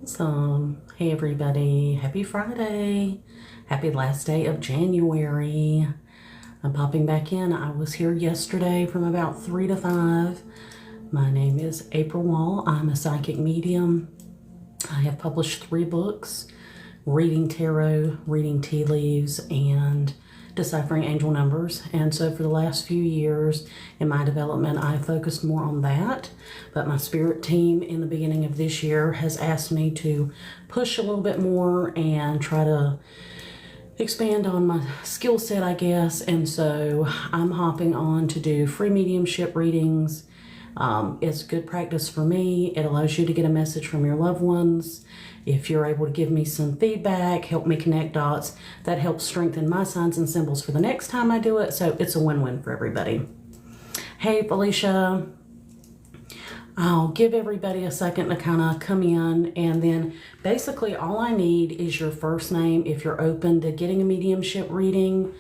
Awesome. Hey everybody, happy Friday. Happy last day of January. I'm popping back in. I was here yesterday from about 3 to 5. My name is April Wall. I'm a psychic medium. I have published 3 books, reading tarot, reading tea leaves, and Deciphering Angel Numbers. And so for the last few years in my development, I focused more on that. But my spirit team in the beginning of this year has asked me to push a little bit more and try to expand on my skill set, I guess. And so I'm hopping on to do free mediumship readings. It's good practice for me. It allows you to get a message from your loved ones. If you're able to give me some feedback, help me connect dots, that helps strengthen my signs and symbols for the next time I do it. So it's a win-win for everybody. Hey, Felicia. I'll give everybody a second to kind of come in, and then basically all I need is your first name if you're open to getting a mediumship reading.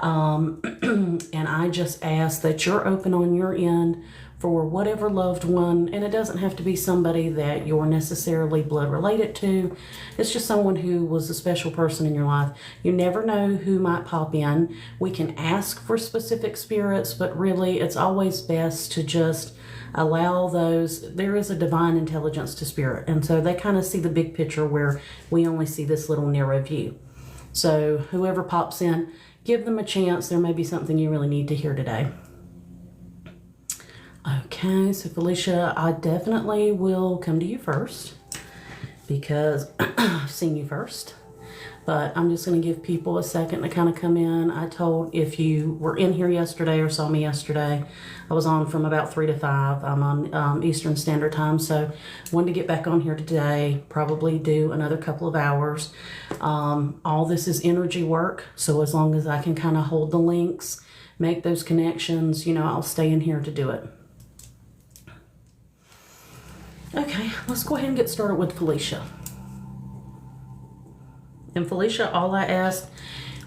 And I just ask that you're open on your end for whatever loved one, and it doesn't have to be somebody that you're necessarily blood related to. It's just someone who was a special person in your life. You never know who might pop in. We can ask for specific spirits, but really it's always best to just allow those. There is a divine intelligence to spirit, and so they kind of see the big picture where we only see this little narrow view. So whoever pops in, give them a chance. There may be something you really need to hear today. Okay, so Felicia, I definitely will come to you first because I've seen you first. But I'm just going to give people a second to kind of come in. I told, if you were in here yesterday or saw me yesterday, I was on from about 3 to 5. I'm on Eastern Standard Time, so wanted to get back on here today, probably do another couple of hours. All this is energy work, so as long as I can kind of hold the links, make those connections, I'll stay in here to do it. Okay, let's go ahead and get started with Felicia. And Felicia, all I ask,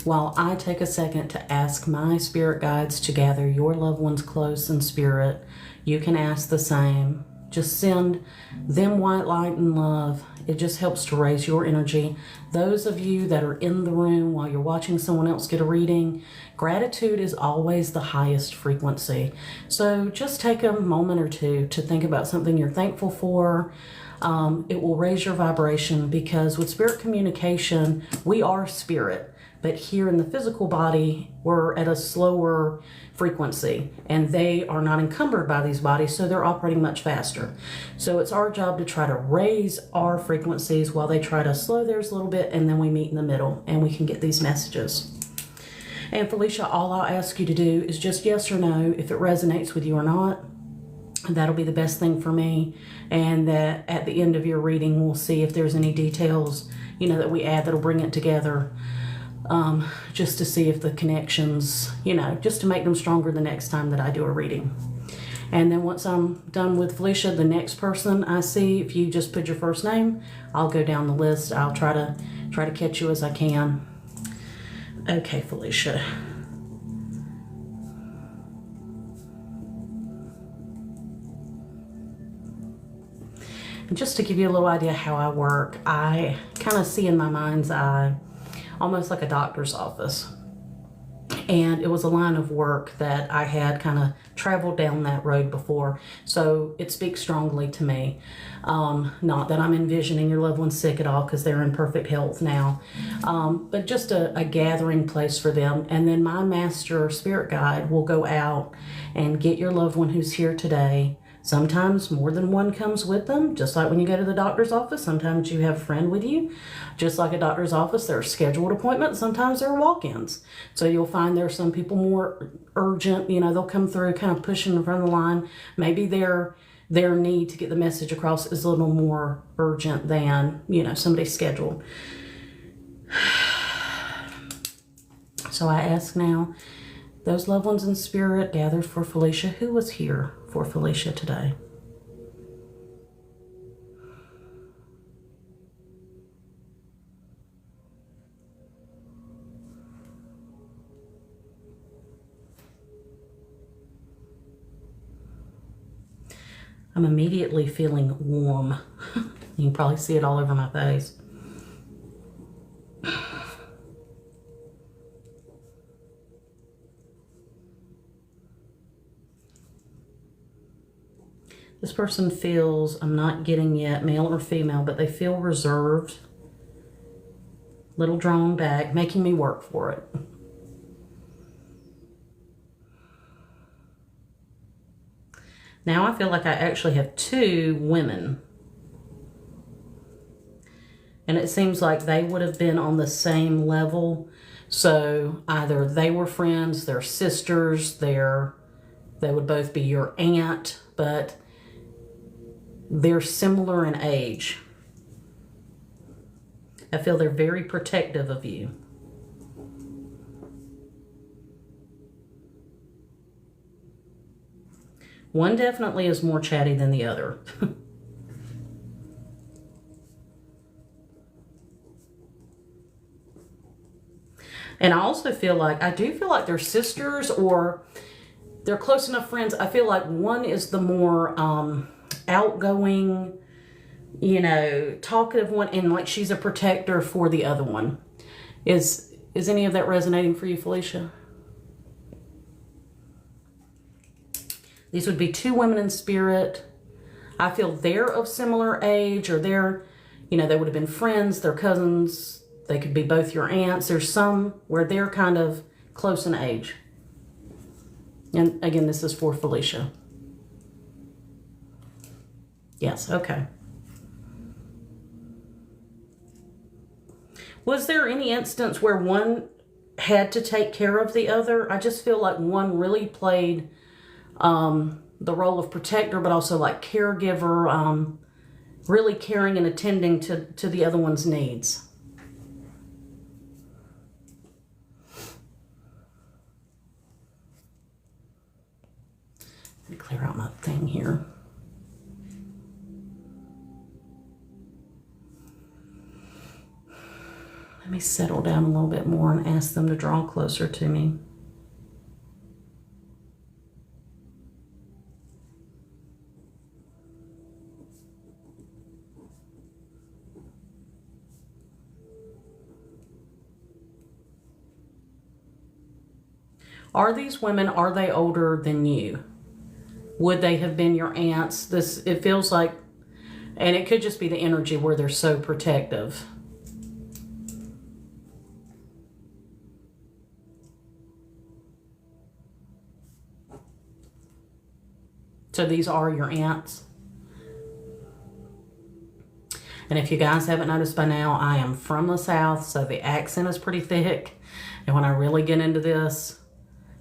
while I take a second to ask my spirit guides to gather your loved ones close in spirit, you can ask the same. Just send them white light and love. It just helps to raise your energy. Those of you that are in the room while you're watching someone else get a reading, gratitude is always the highest frequency. So just take a moment or two to think about something you're thankful for. It will raise your vibration, because with spirit communication, we are spirit. But here in the physical body, we're at a slower frequency, and they are not encumbered by these bodies, so they're operating much faster. So it's our job to try to raise our frequencies while they try to slow theirs a little bit, and then we meet in the middle, and we can get these messages. And Felicia, all I'll ask you to do is just yes or no if it resonates with you or not. That'll be the best thing for me, and that at the end of your reading, we'll see if there's any details, that we add that'll bring it together. Just to see if the connections, just to make them stronger the next time that I do a reading. And then once I'm done with Felicia, the next person I see, if you just put your first name, I'll go down the list. I'll try to catch you as I can. Okay, Felicia. And just to give you a little idea how I work, I kind of see in my mind's eye almost like a doctor's office. And it was a line of work that I had kind of traveled down that road before. So it speaks strongly to me. Not that I'm envisioning your loved ones sick at all, because they're in perfect health now. But just a gathering place for them. And then my master spirit guide will go out and get your loved one who's here today. Sometimes more than one comes with them, just like when you go to the doctor's office. Sometimes you have a friend with you. Just like a doctor's office, there are scheduled appointments. Sometimes there are walk-ins. So you'll find there are some people more urgent. They'll come through kind of pushing in front of the line. Maybe their need to get the message across is a little more urgent than, somebody scheduled. So I ask now, those loved ones in spirit gathered for Felicia, who was here for Felicia today? I'm immediately feeling warm. You can probably see it all over my face. This person feels, I'm not getting yet, male or female, but they feel reserved, little drawn back, making me work for it. Now I feel like I actually have two women. And it seems like they would have been on the same level. So either they were friends, they're sisters, they would both be your aunt, but they're similar in age. I feel they're very protective of you. One definitely is more chatty than the other. And I also feel like, I do feel like they're sisters or they're close enough friends. I feel like one is the more outgoing, you know, talkative one, and like she's a protector for the other one. Is any of that resonating for you, Felicia? These would be two women in spirit. I feel they're of similar age, or they're, you know, they would have been friends, they're cousins. They could be both your aunts. There's some where they're kind of close in age. And again, this is for Felicia. Yes, okay. Was there any instance where one had to take care of the other? I just feel like one really played the role of protector, but also like caregiver, really caring and attending to the other one's needs. Let me clear out my thing here. Let me settle down a little bit more and ask them to draw closer to me. Are these women, are they older than you? Would they have been your aunts? It feels like, and it could just be the energy where they're so protective. So these are your aunts. And if you guys haven't noticed by now, I am from the South, so the accent is pretty thick. And when I really get into this,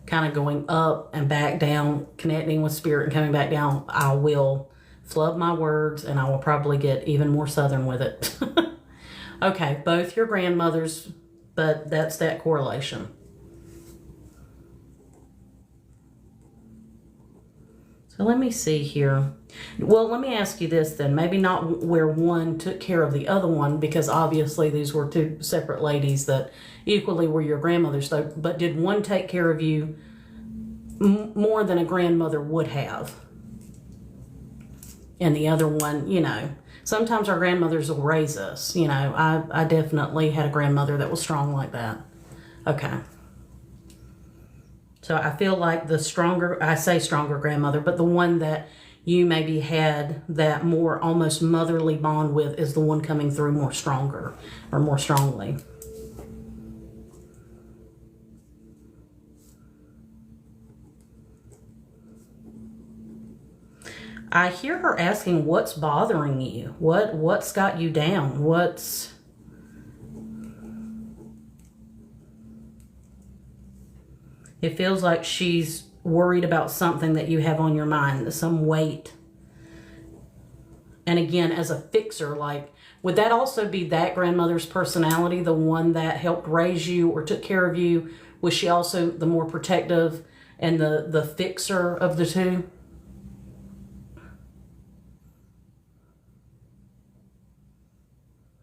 kind of going up and back down, connecting with spirit and coming back down, I will flub my words and I will probably get even more Southern with it. Okay, both your grandmothers, but that's that correlation. So let me see here. Well, let me ask you this then. Maybe not where one took care of the other one, because obviously these were two separate ladies that equally were your grandmothers. So, but did one take care of you more than a grandmother would have? And the other one, you know, sometimes our grandmothers will raise us. You know, I definitely had a grandmother that was strong like that. Okay. So I feel like the stronger, I say stronger grandmother, but the one that you maybe had that more almost motherly bond with is the one coming through more stronger or more strongly. I hear her asking, what's bothering you? What's got you down? It feels like she's worried about something that you have on your mind, some weight. And again, as a fixer, like, would that also be that grandmother's personality, the one that helped raise you or took care of you? Was she also the more protective and the fixer of the two?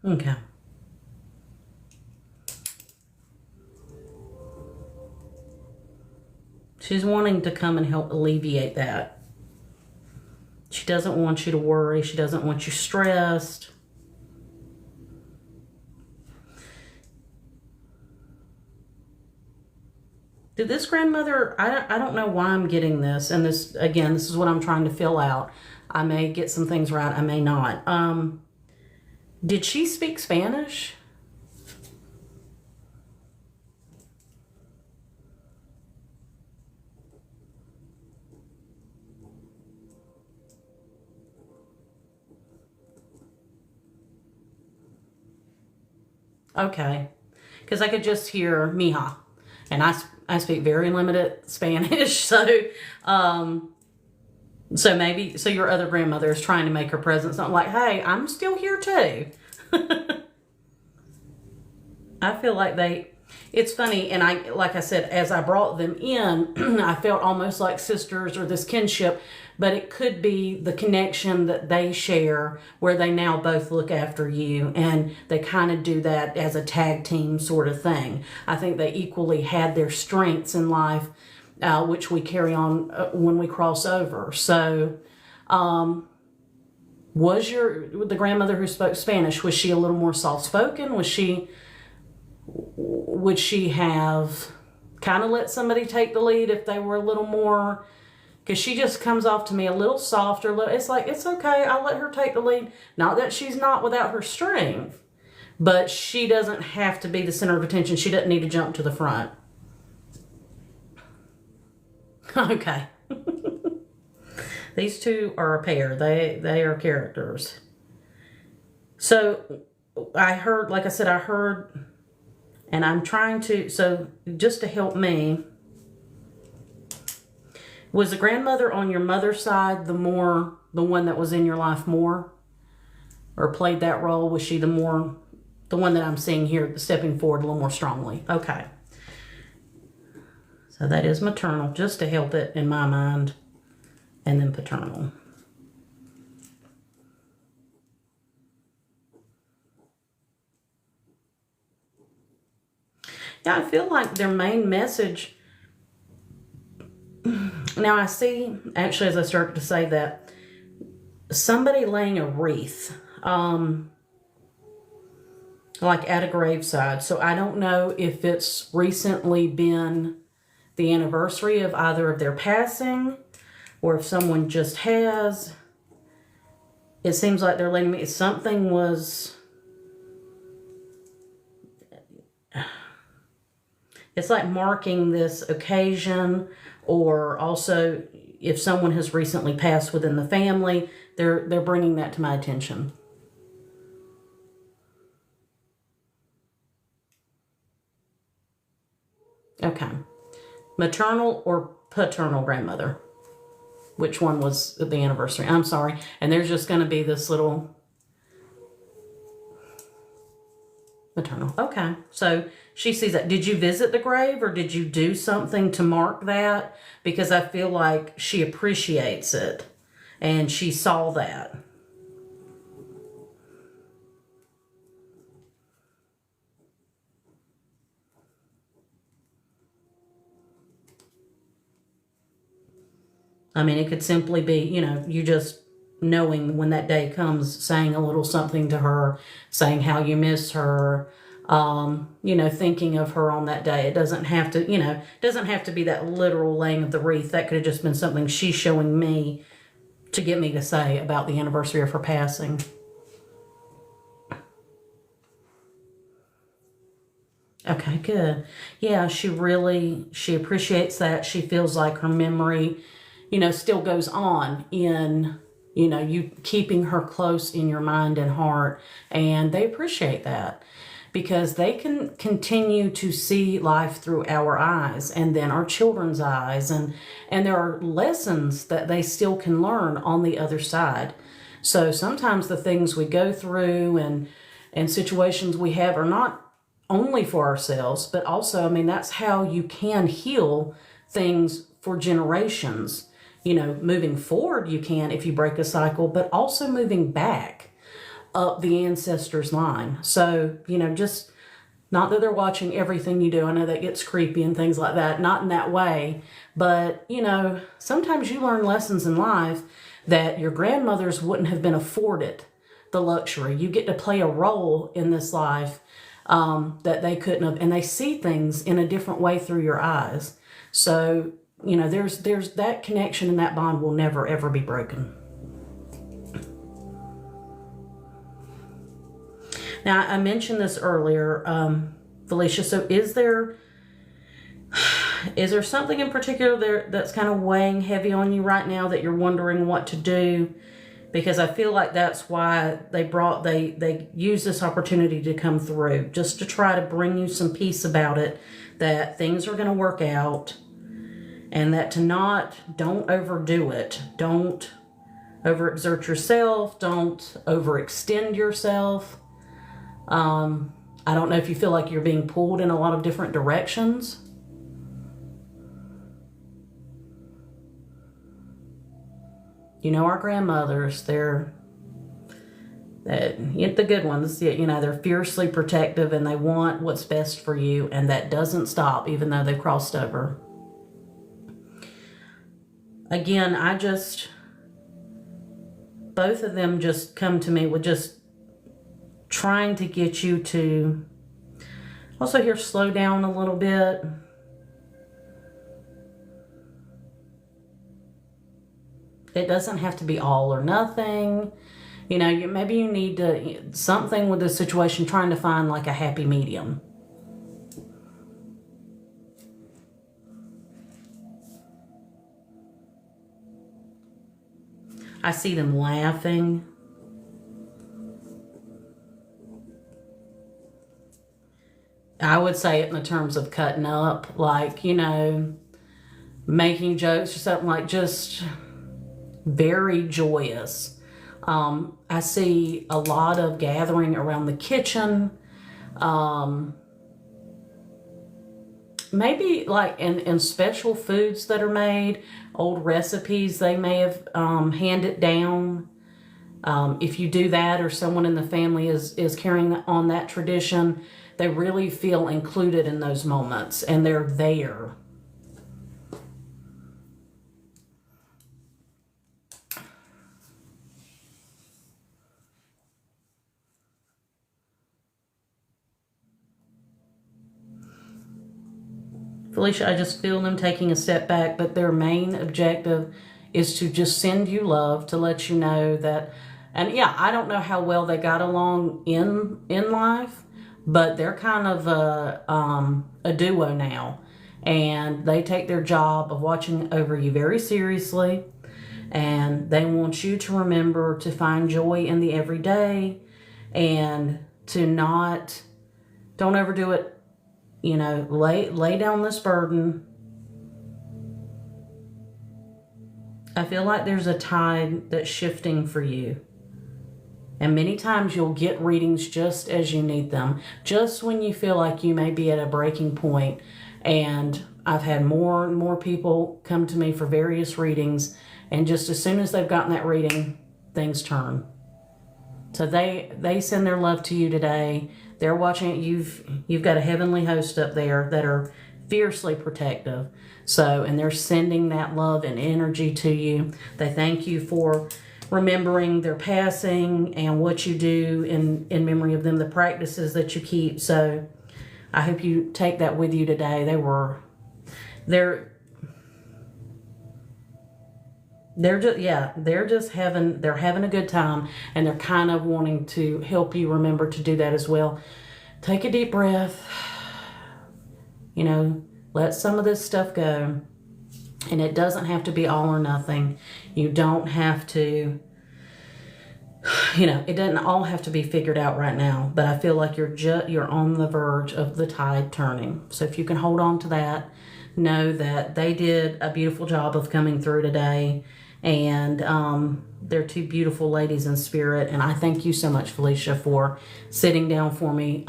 Okay. She's wanting to come and help alleviate that. She doesn't want you to worry. She doesn't want you stressed. Did this grandmother, I don't know why I'm getting this, and this, again, this is what I'm trying to fill out. I may get some things right, I may not. Did she speak Spanish? Okay, because I could just hear mija, and I speak very limited Spanish, so maybe your other grandmother is trying to make her presence not like, hey, I'm still here too. I feel like it's funny, and like I said, as I brought them in, I felt almost like sisters or this kinship, but it could be the connection that they share where they now both look after you, and they kind of do that as a tag team sort of thing. I think they equally had their strengths in life, which we carry on when we cross over. So, was the grandmother who spoke Spanish, was she a little more soft-spoken? Would she have kind of let somebody take the lead if they were a little more, because she just comes off to me a little softer. It's like, it's okay, I'll let her take the lead. Not that she's not without her strength, but she doesn't have to be the center of attention. She doesn't need to jump to the front. Okay. These two are a pair. They are characters. So I heard, like I said, and I'm trying to, so just to help me, was the grandmother on your mother's side the one that was in your life more? Or played that role? Was she the one that I'm seeing here stepping forward a little more strongly? Okay. So that is maternal, just to help it in my mind. And then paternal. Yeah, I feel like their main message. Now I see, actually, as I started to say that, somebody laying a wreath, like at a graveside. So I don't know if it's recently been the anniversary of either of their passing, or if someone just has. It seems like they're letting me, something was, it's like marking this occasion, or also if someone has recently passed within the family, they're bringing that to my attention. Okay. Maternal or paternal grandmother? Which one was the anniversary? I'm sorry. And there's just going to be this little maternal. Okay. So she sees that. Did you visit the grave, or did you do something to mark that? Because I feel like she appreciates it and she saw that. I mean, it could simply be, you just knowing when that day comes, saying a little something to her, saying how you miss her, thinking of her on that day. It doesn't have to, be that literal laying of the wreath. That could have just been something she's showing me to get me to say about the anniversary of her passing. Okay, good. Yeah, she appreciates that. She feels like her memory, still goes on in, you keeping her close in your mind and heart. And they appreciate that because they can continue to see life through our eyes and then our children's eyes. And there are lessons that they still can learn on the other side. So sometimes the things we go through and situations we have are not only for ourselves, but also, that's how you can heal things for generations. Moving forward, you can if you break a cycle, but also moving back up the ancestors' line. So, just not that they're watching everything you do. I know that gets creepy and things like that. Not in that way. But, sometimes you learn lessons in life that your grandmothers wouldn't have been afforded the luxury. You get to play a role in this life that they couldn't have. And they see things in a different way through your eyes. So, you know, there's that connection, and that bond will never, ever be broken. Now, I mentioned this earlier, Felicia, so is there something in particular there that's kind of weighing heavy on you right now that you're wondering what to do? Because I feel like that's why they use this opportunity to come through, just to try to bring you some peace about it, that things are going to work out, and that don't overdo it. Don't overexert yourself. Don't overextend yourself. I don't know if you feel like you're being pulled in a lot of different directions. You know, our grandmothers, they're the good ones, you know, they're fiercely protective, and they want what's best for you, and that doesn't stop even though they've crossed over. Again, both of them just come to me with just trying to get you to also here slow down a little bit. It doesn't have to be all or nothing. You know, maybe you need something with this situation, trying to find like a happy medium. I see them laughing. I would say it in the terms of cutting up, like, you know, making jokes or something, like just very joyous. I see a lot of gathering around the kitchen. Maybe like in special foods that are made, old recipes they may have handed down. If you do that, or someone in the family is carrying on that tradition, they really feel included in those moments, and they're there. Felicia, I just feel them taking a step back, but their main objective is to just send you love, to let you know that, and yeah, I don't know how well they got along in life, but they're kind of a duo now, and they take their job of watching over you very seriously, and they want you to remember to find joy in the everyday, and to don't overdo it. You know, lay down this burden. I feel like there's a tide that's shifting for you. And many times you'll get readings just as you need them, just when you feel like you may be at a breaking point. And I've had more and more people come to me for various readings, and just as soon as they've gotten that reading, things turn. So they send their love to you today. They're watching it. You've got a heavenly host up there that are fiercely protective. So, and they're sending that love and energy to you. They thank you for remembering their passing and what you do in memory of them, the practices that you keep. So I hope you take that with you today. They're having a good time, and they're kind of wanting to help you remember to do that as well. Take a deep breath, you know, let some of this stuff go, and it doesn't have to be all or nothing. You don't have to, you know, it doesn't all have to be figured out right now, but I feel like you're on the verge of the tide turning. So if you can hold on to that, know that they did a beautiful job of coming through today. And they're two beautiful ladies in spirit. And I thank you so much, Felicia, for sitting down for me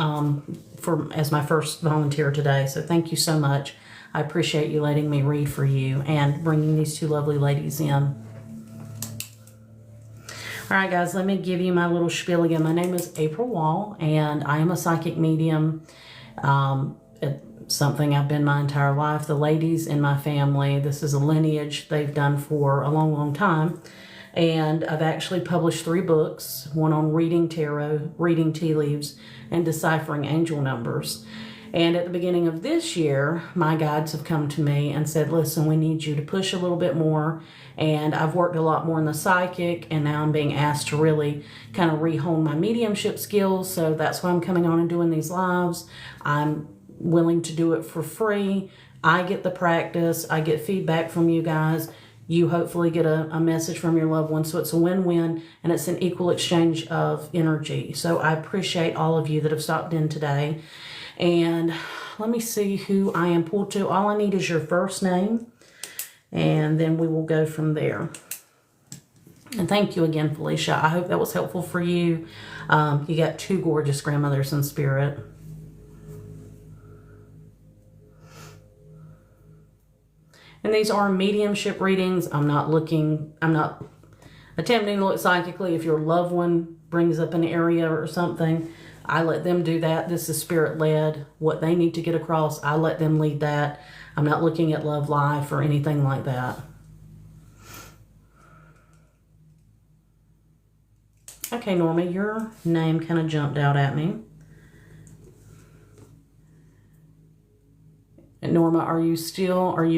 as my first volunteer today. So thank you so much. I appreciate you letting me read for you and bringing these two lovely ladies in. All right, guys, let me give you my little spiel again. My name is April Wall, and I am a psychic medium. Something I've been my entire life. The ladies in my family, this is a lineage they've done for a long, long time. And I've actually published 3 books, one on reading tarot, reading tea leaves, and deciphering angel numbers. And at the beginning of this year, my guides have come to me and said, listen, we need you to push a little bit more. And I've worked a lot more in the psychic, and now I'm being asked to really kind of rehone my mediumship skills. So that's why I'm coming on and doing these lives. I'm willing to do it for free. I get the practice. I get feedback from you guys. You hopefully get a message from your loved one. So it's a win-win, and it's an equal exchange of energy. So I appreciate all of you that have stopped in today. And let me see who I am pulled to. All I need is your first name, and then we will go from there. And thank you again, Felicia. I hope that was helpful for you. You got two gorgeous grandmothers in spirit. And these are mediumship readings. I'm not attempting to look psychically. If your loved one brings up an area or something, I let them do that. This is spirit-led. What they need to get across, I let them lead that. I'm not looking at love life or anything like that. Okay, Norma, your name kind of jumped out at me. And Norma, are you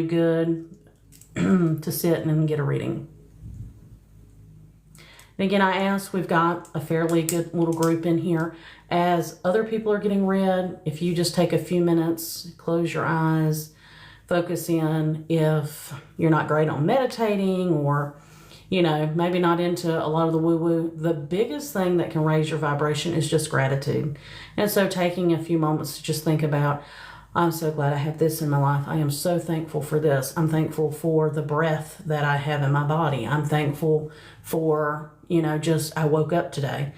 good to sit and get a reading? And again, I asked, we've got a fairly good little group in here. As other people are getting read, if you just take a few minutes, close your eyes, focus in. If you're not great on meditating, or, you know, maybe not into a lot of the woo-woo, the biggest thing that can raise your vibration is just gratitude. And so taking a few moments to just think about, I'm so glad I have this in my life. I am so thankful for this. I'm thankful for the breath that I have in my body. I'm thankful for, you know, just I woke up today.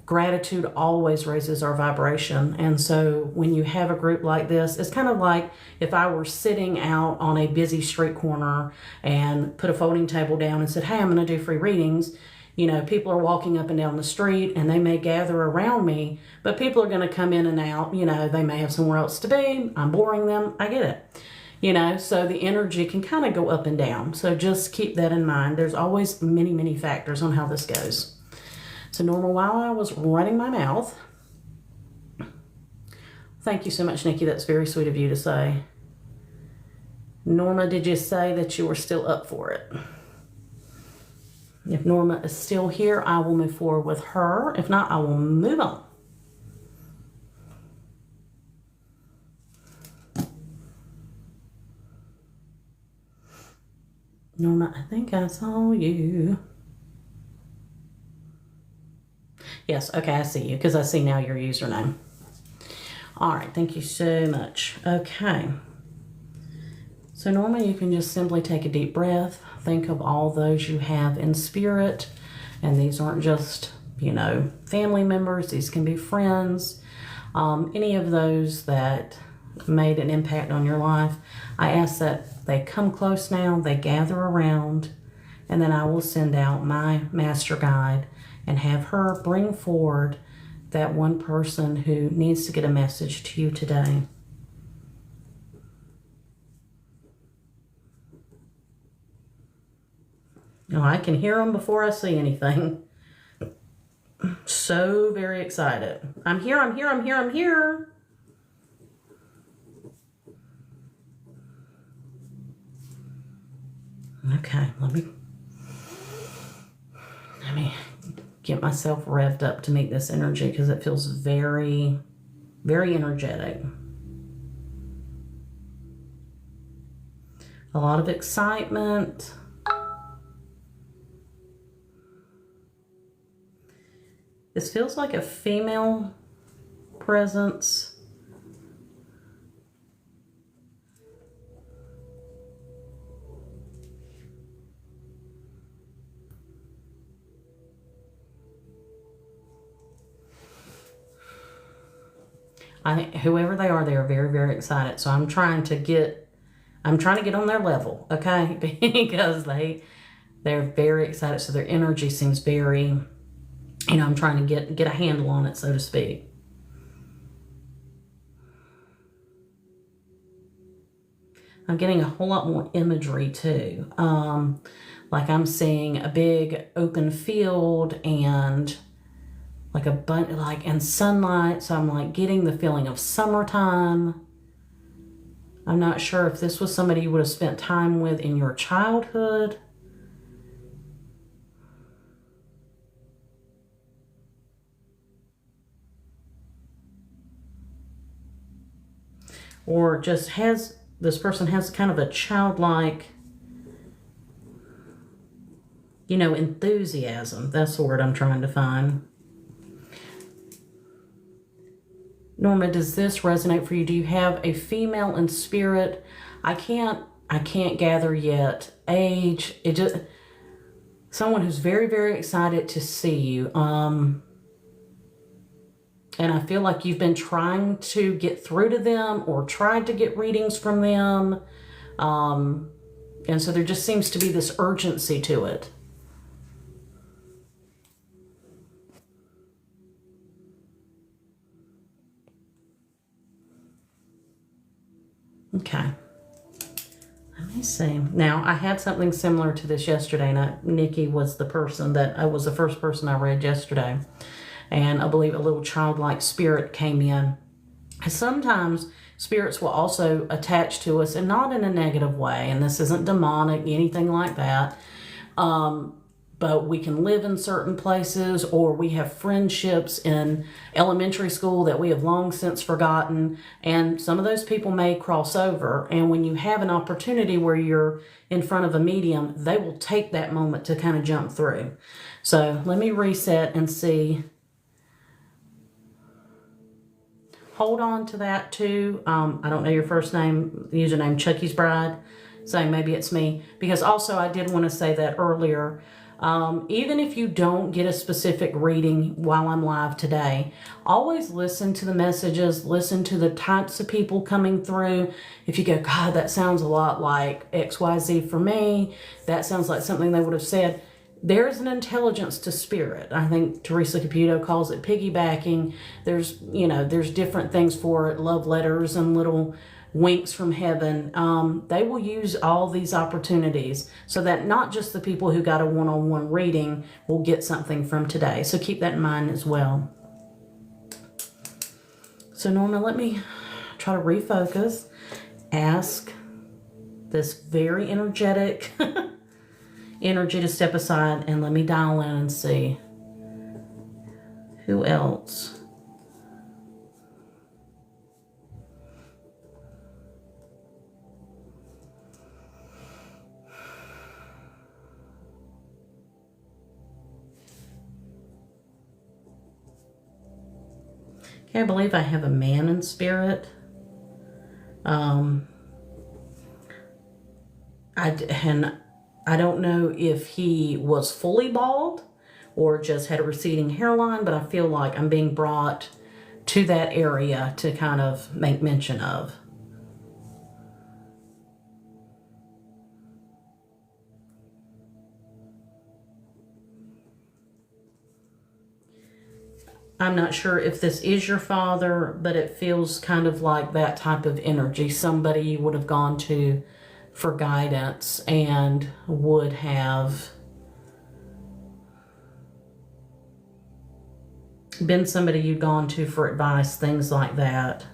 Gratitude always raises our vibration. And so when you have a group like this, it's kind of like if I were sitting out on a busy street corner and put a folding table down and said, hey, I'm going to do free readings. You know, people are walking up and down the street and they may gather around me, but people are going to come in and out. You know, they may have somewhere else to be. I'm boring them. I get it. You know, so the energy can kind of go up and down. So just keep that in mind. There's always many, many factors on how this goes. So Norma, while I was running my mouth, thank you so much, Nikki. That's very sweet of you to say. Norma, did you say that you were still up for it? If Norma is still here, I will move forward with her. If not, I will move on. Norma, I think I saw you. Yes, okay, I see you, because I see now your username. All right, thank you so much. Okay. So Norma, you can just simply take a deep breath. Think of all those you have in spirit. And these aren't just, you know, family members. These can be friends. Any of those that made an impact on your life. I ask that they come close now, they gather around, and then I will send out my master guide and have her bring forward that one person who needs to get a message to you today. Oh, I can hear them before I see anything. So very excited. I'm here, I'm here, I'm here, I'm here. Okay, let me get myself revved up to meet this energy, because it feels very, very energetic. A lot of excitement. This feels like a female presence. Whoever they are very, very excited. So I'm trying to get on their level, okay? Because they're very excited. So their energy seems very, you know, I'm trying to get a handle on it, so to speak. I'm getting a whole lot more imagery too. Like I'm seeing a big open field and like a bunch, like, and sunlight. So I'm like getting the feeling of summertime. I'm not sure if this was somebody you would have spent time with in your childhood. Or just this person has kind of a childlike, you know, enthusiasm. That's the word I'm trying to find. Norma, does this resonate for you? Do you have a female in spirit? I can't gather yet. Age, it just, someone who's very, very excited to see you. And I feel like you've been trying to get through to them or tried to get readings from them. And so there just seems to be this urgency to it. Okay. Let me see. Now, I had something similar to this yesterday, and Nikki was the person that, I was the first person I read yesterday. And I believe a little childlike spirit came in. And sometimes spirits will also attach to us, and not in a negative way, and this isn't demonic, anything like that. But we can live in certain places, or we have friendships in elementary school that we have long since forgotten, and some of those people may cross over. And when you have an opportunity where you're in front of a medium, they will take that moment to kind of jump through. So let me reset and see. Hold on to that too. I don't know your first name, username Chucky's Bride, saying maybe it's me. Because also I did want to say that earlier. Even if you don't get a specific reading while I'm live today, always listen to the messages, listen to the types of people coming through. If you go, God, that sounds a lot like XYZ for me, that sounds like something they would have said. There's an intelligence to spirit. I think Teresa Caputo calls it piggybacking. There's, you know, there's different things for it, love letters and little winks from heaven. They will use all these opportunities so that not just the people who got a one-on-one reading will get something from today. So keep that in mind as well. So Norma, let me try to refocus. Ask this very energetic energy to step aside, and let me dial in and see who else. Okay, I believe I have a man in spirit. I don't know if he was fully bald or just had a receding hairline, but I feel like I'm being brought to that area to kind of make mention of. I'm not sure if this is your father, but it feels kind of like that type of energy. Somebody you would have gone to for guidance and would have been somebody you'd gone to for advice, things like that.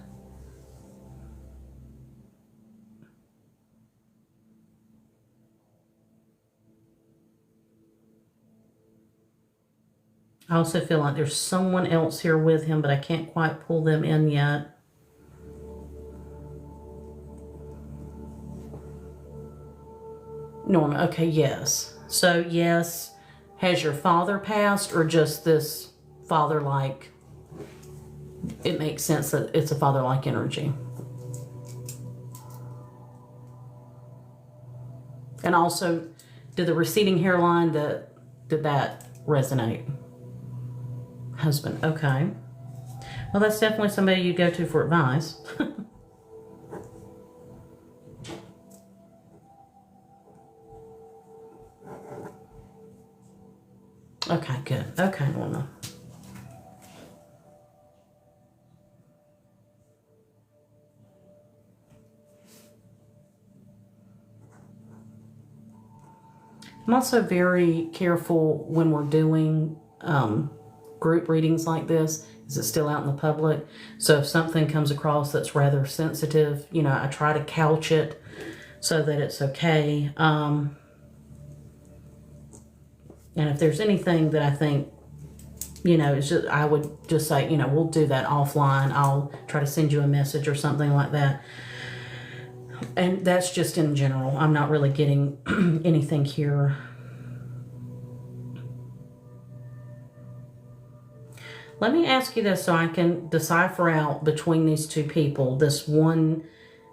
I also feel like there's someone else here with him, but I can't quite pull them in yet. Norma, okay, yes. So yes, has your father passed or just this father-like? It makes sense that it's a father-like energy. And also, did the receding hairline, did that resonate? Husband, okay. Well, that's definitely somebody you go to for advice. Okay, good. Okay, Norma. I'm also very careful when we're doing group readings like this is it's still out in the public. So if something comes across that's rather sensitive, you know, I try to couch it so that it's okay. And if there's anything that I think, you know, it's just, I would just say, you know, we'll do that offline. I'll try to send you a message or something like that. And that's just in general. I'm not really getting anything here. Let me ask you this so I can decipher out between these two people. This one,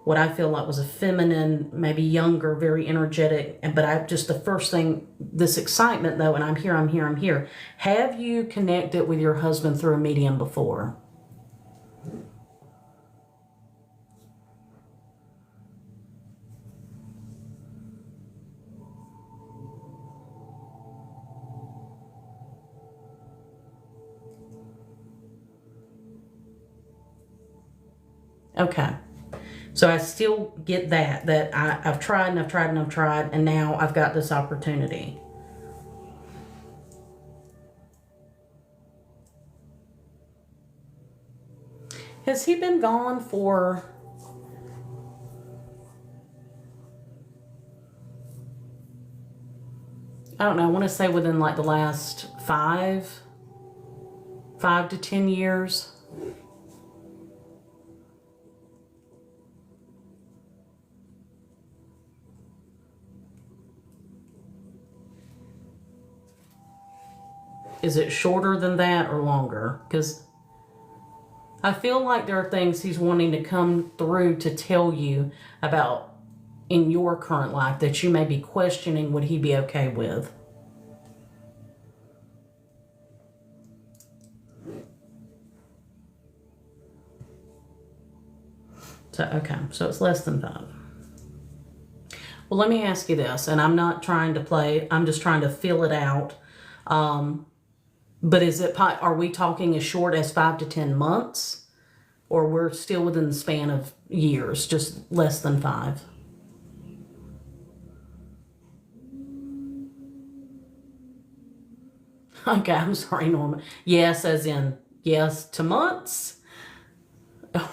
what I feel like was a feminine, maybe younger, very energetic, but just the first thing, this excitement though, and I'm here. Have you connected with your husband through a medium before? Okay. So I still get that I've tried and I've tried and I've tried, and now I've got this opportunity. Has he been gone for... I don't know, I want to say within like the last 5 to 10 years? Is it shorter than that or longer? Because I feel like there are things he's wanting to come through to tell you about in your current life that you may be questioning would he be okay with. So, okay, so it's less than 5. Well, let me ask you this, and I'm not trying to play, I'm just trying to feel it out. But are we talking as short as 5 to 10 months? Or we're still within the span of years, just less than 5? Okay, I'm sorry, Norma. Yes, as in yes to months?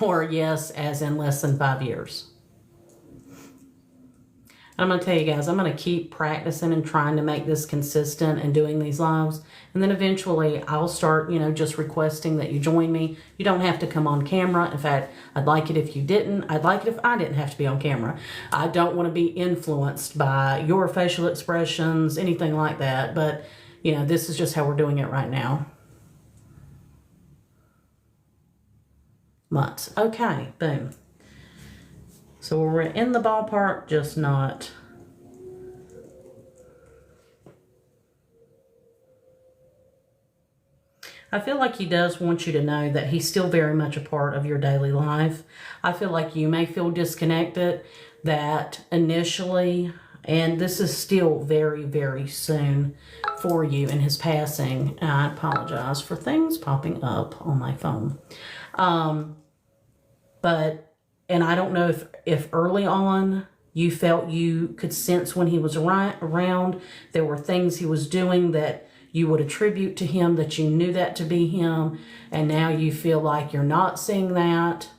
Or yes, as in less than 5 years? I'm going to tell you guys, I'm going to keep practicing and trying to make this consistent and doing these lives. And then eventually I'll start, you know, just requesting that you join me. You don't have to come on camera. In fact, I'd like it if you didn't. I'd like it if I didn't have to be on camera. I don't want to be influenced by your facial expressions, anything like that. But, you know, this is just how we're doing it right now. Months. Okay, boom. So we're in the ballpark, just not. I feel like he does want you to know that he's still very much a part of your daily life. I feel like you may feel disconnected, that initially, and this is still very, very soon for you in his passing. I apologize for things popping up on my phone. And I don't know if early on you felt you could sense when he was around, there were things he was doing that you would attribute to him, that you knew that to be him, and now you feel like you're not seeing that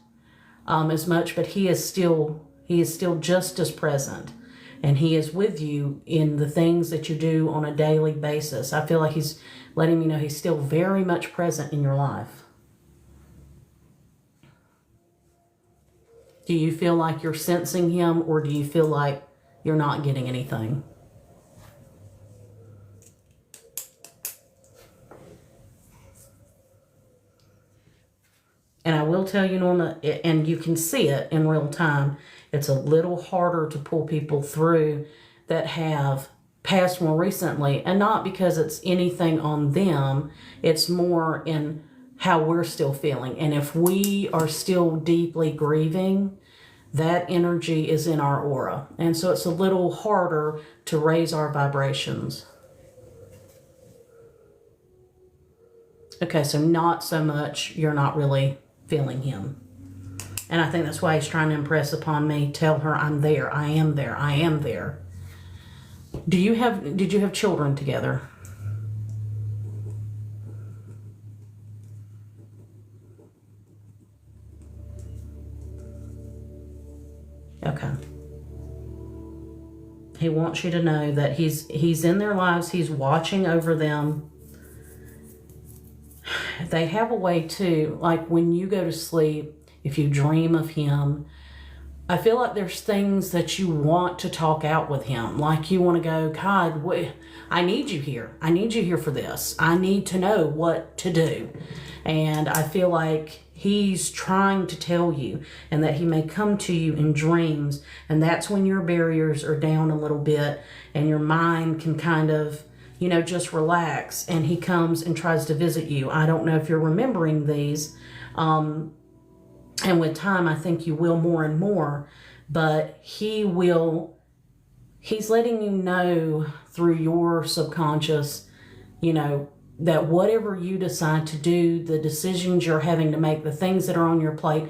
as much, but he is still just as present, and he is with you in the things that you do on a daily basis. I feel like he's letting me know he's still very much present in your life. Do you feel like you're sensing him, or do you feel like you're not getting anything? And I will tell you, Norma, and you can see it in real time, it's a little harder to pull people through that have passed more recently, and not because it's anything on them, it's more in how we're still feeling. And if we are still deeply grieving, that energy is in our aura. And so it's a little harder to raise our vibrations. Okay, so not so much, you're not really feeling him. And I think that's why he's trying to impress upon me, tell her I'm there, I am there, I am there. Did you have children together? Okay. He wants you to know that he's in their lives. He's watching over them. They have a way too, like when you go to sleep, if you dream of him, I feel like there's things that you want to talk out with him. Like you want to go, God, I need you here. I need you here for this. I need to know what to do. And I feel like he's trying to tell you, and that he may come to you in dreams. And that's when your barriers are down a little bit and your mind can kind of, just relax. And he comes and tries to visit you. I don't know if you're remembering these. And with time, I think you will more and more. But he's letting you know through your subconscious, that whatever you decide to do, the decisions you're having to make, the things that are on your plate,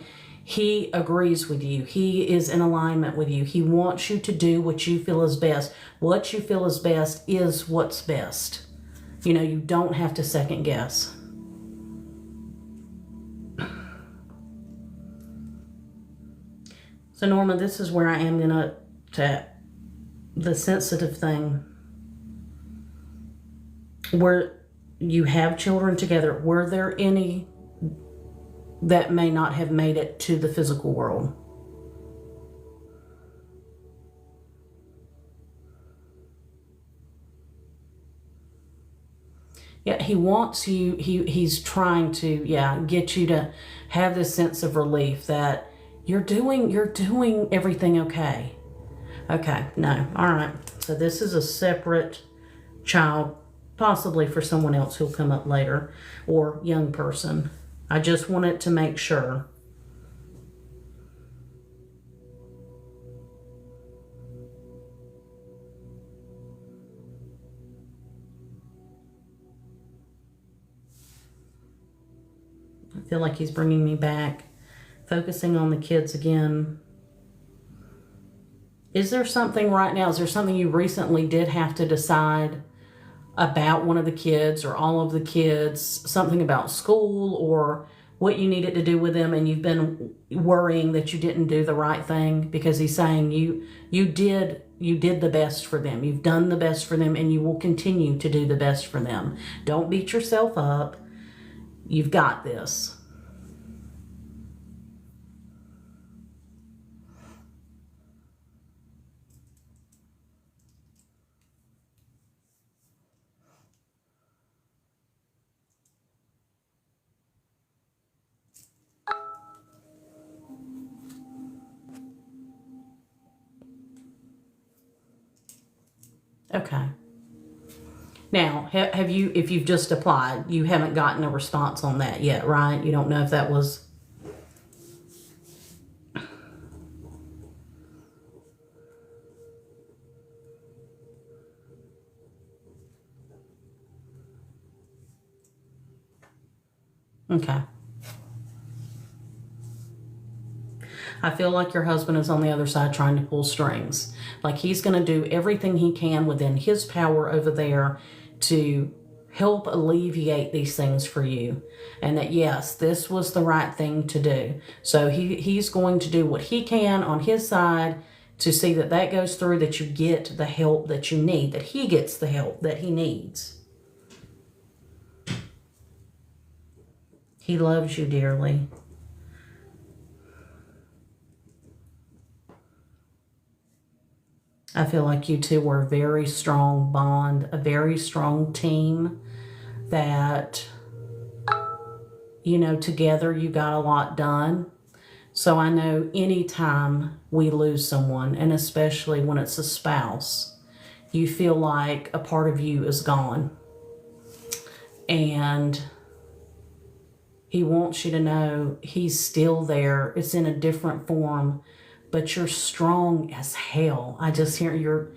he agrees with you. He is in alignment with you. He wants you to do what you feel is best. What you feel is best is what's best. You don't have to second guess. So Norma, this is where I am going to the sensitive thing. Where you have children together, were there any that may not have made it to the physical world? Yeah, he wants you, he's trying to, get you to have this sense of relief that you're doing everything okay. Okay, no, all right. So this is a separate child, possibly for someone else who'll come up later, or young person. I just wanted to make sure. I feel like he's bringing me back, focusing on the kids again. Is there something right now, is there something you recently did have to decide about one of the kids or all of the kids, something about school or what you needed to do with them, and you've been worrying that you didn't do the right thing? Because he's saying you did the best for them. You've done the best for them, and you will continue to do the best for them. Don't beat yourself up. You've got this. Okay. Now, have you, if you've just applied, you haven't gotten a response on that yet, right? You don't know if that was... Okay. I feel like your husband is on the other side trying to pull strings. Like he's going to do everything he can within his power over there to help alleviate these things for you. And that, yes, this was the right thing to do. So he's going to do what he can on his side to see that that goes through, that you get the help that you need, that he gets the help that he needs. He loves you dearly. I feel like you two were a very strong bond, a very strong team that, together you got a lot done. So I know anytime we lose someone, and especially when it's a spouse, you feel like a part of you is gone. And he wants you to know he's still there. It's in a different form, but you're strong as hell. I just hear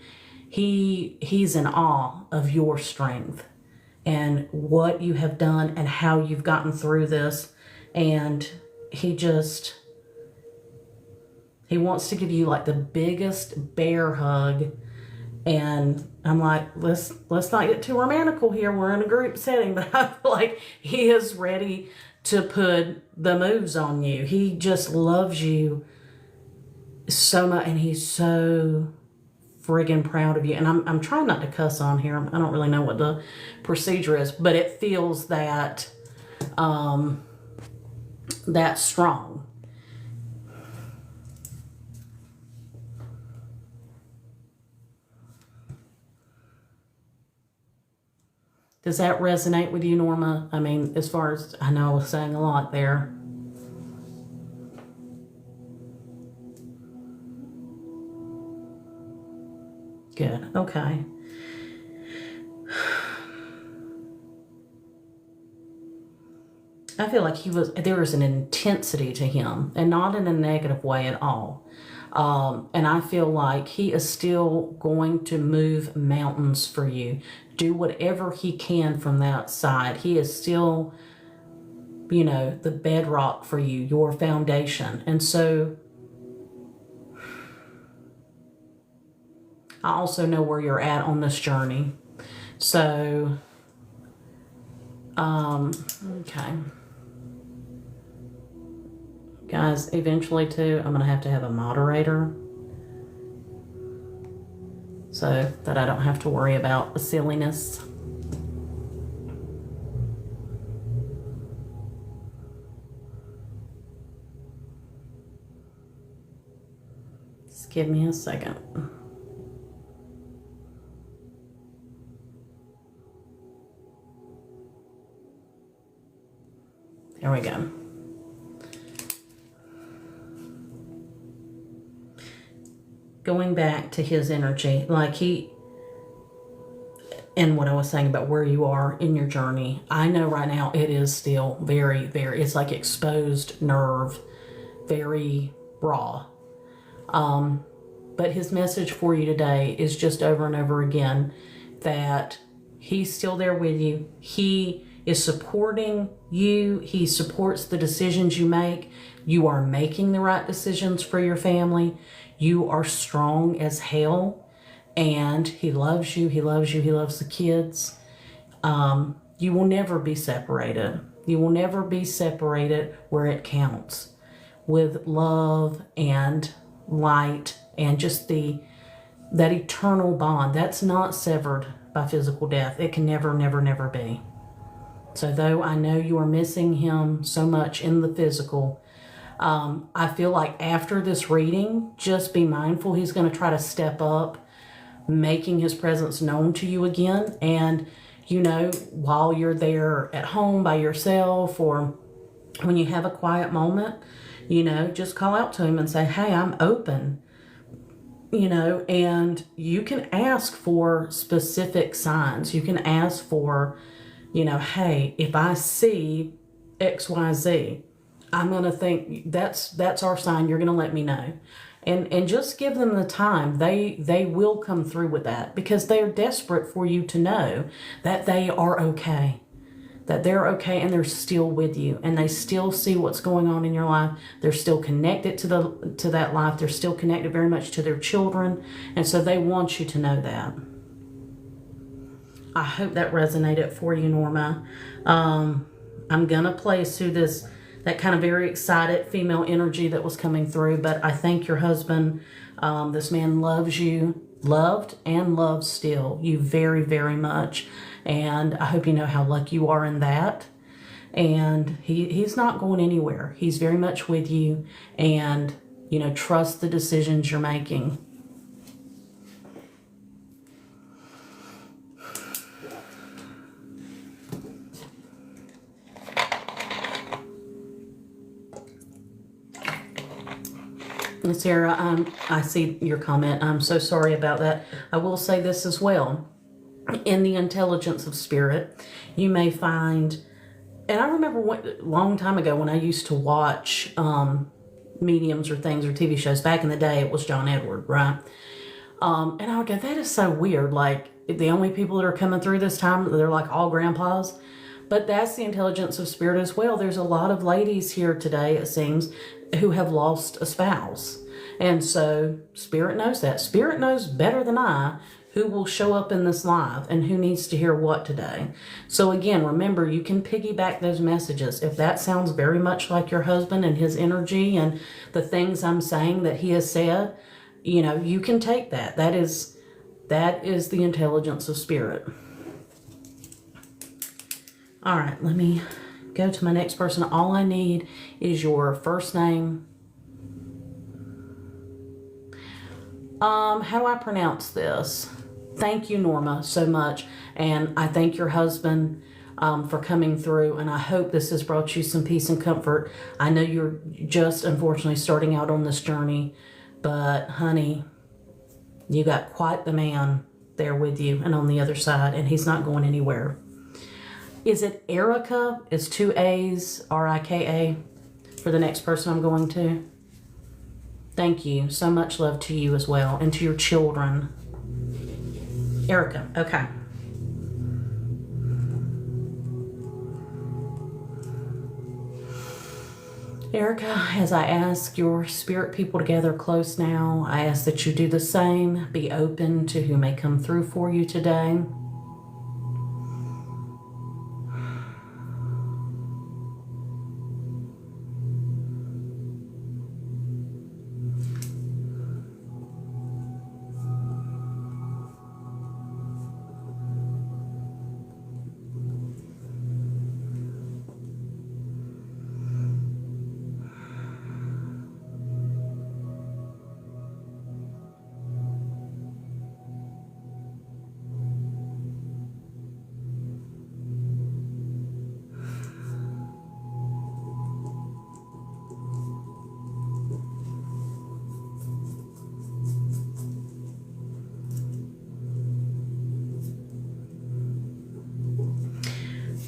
he's in awe of your strength and what you have done and how you've gotten through this. And he wants to give you like the biggest bear hug. And I'm like, let's not get too romantical here. We're in a group setting, but I feel like he is ready to put the moves on you. He just loves you so much, and he's so friggin' proud of you. And I'm trying not to cuss on here. I don't really know what the procedure is, but it feels that that strong. Does that resonate with you, Norma? I mean, as far as I know, I was saying a lot there. Good. Okay. I feel like there was an intensity to him, and not in a negative way at all. And I feel like he is still going to move mountains for you, do whatever he can from that side. He is still, you know, the bedrock for you, your foundation. And so I also know where you're at on this journey. So, okay. Guys, eventually too, I'm going to have a moderator so that I don't have to worry about the silliness. Just give me a second. There we go. Going back to his energy, like and what I was saying about where you are in your journey, I know right now it is still very, very, it's like exposed nerve, very raw. But his message for you today is just over and over again that he's still there with you. He is supporting you. He supports the decisions you make. You are making the right decisions for your family. You are strong as hell, and he loves you. He loves you. He loves the kids. You will never be separated. You will never be separated where it counts, with love and light and just that eternal bond that's not severed by physical death. It can never, never, never be. So though I know you are missing him so much in the physical, I feel like after this reading, just be mindful. He's going to try to step up, making his presence known to you again. And, you know, while you're there at home by yourself, or when you have a quiet moment, you know, just call out to him and say, hey, I'm open, you know, and you can ask for specific signs. You can ask for, you know, hey, if I see XYZ, I'm going to think that's our sign. You're going to let me know. And just give them the time. They will come through with that, because they're desperate for you to know that they are okay, that they're okay, and they're still with you, and they still see what's going on in your life. They're still connected to that life. They're still connected very much to their children. And so they want you to know that. I hope that resonated for you, Norma. I'm going to place through that kind of very excited female energy that was coming through. But I think your husband, this man loves you, loved and loves still you very, very much. And I hope you know how lucky you are in that. And he's not going anywhere. He's very much with you. And, you know, trust the decisions you're making. Sarah, I see your comment. I'm so sorry about that. I will say this as well. In the intelligence of spirit, you may find, and I remember a long time ago when I used to watch mediums or things or TV shows. Back in the day, it was John Edward, right? And I would go, that is so weird. Like, the only people that are coming through this time, they're like all grandpas. But that's the intelligence of spirit as well. There's a lot of ladies here today, it seems, who have lost a spouse. And so Spirit knows that. Spirit knows better than I who will show up in this live and who needs to hear what today. So again, remember, you can piggyback those messages. If that sounds very much like your husband and his energy and the things I'm saying that he has said, you know, you can take that. That is the intelligence of spirit. All right, let me go to my next person. All I need is your first name. How do I pronounce this? Thank you, Norma, so much. And I thank your husband for coming through. And I hope this has brought you some peace and comfort. I know you're just, unfortunately, starting out on this journey. But, honey, you got quite the man there with you and on the other side. And he's not going anywhere. Is it Erica? It's 2 A's, R-I-K-A, for the next person I'm going to. Thank you. So much love to you as well. And to your children. Erica, okay. Erica, as I ask your spirit people to gather close now, I ask that you do the same. Be open to who may come through for you today.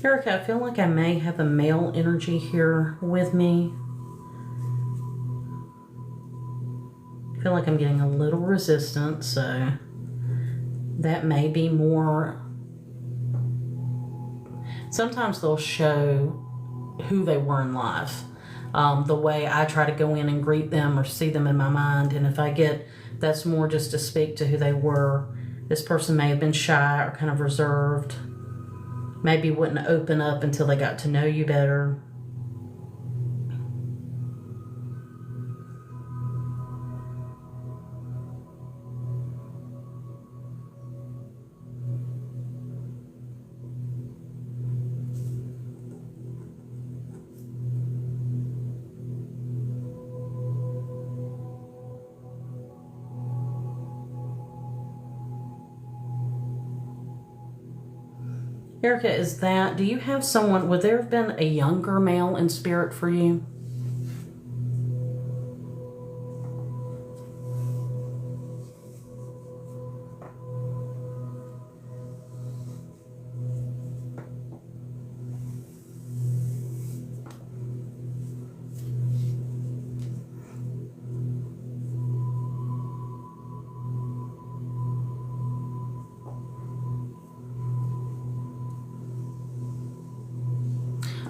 Erica, I feel like I may have a male energy here with me. I feel like I'm getting a little resistance, so that may be more. Sometimes they'll show who they were in life. The way I try to go in and greet them or see them in my mind. And if I get, that's more just to speak to who they were. This person may have been shy or kind of reserved. Maybe wouldn't open up until they got to know you better. Erica, do you have someone, would there have been a younger male in spirit for you?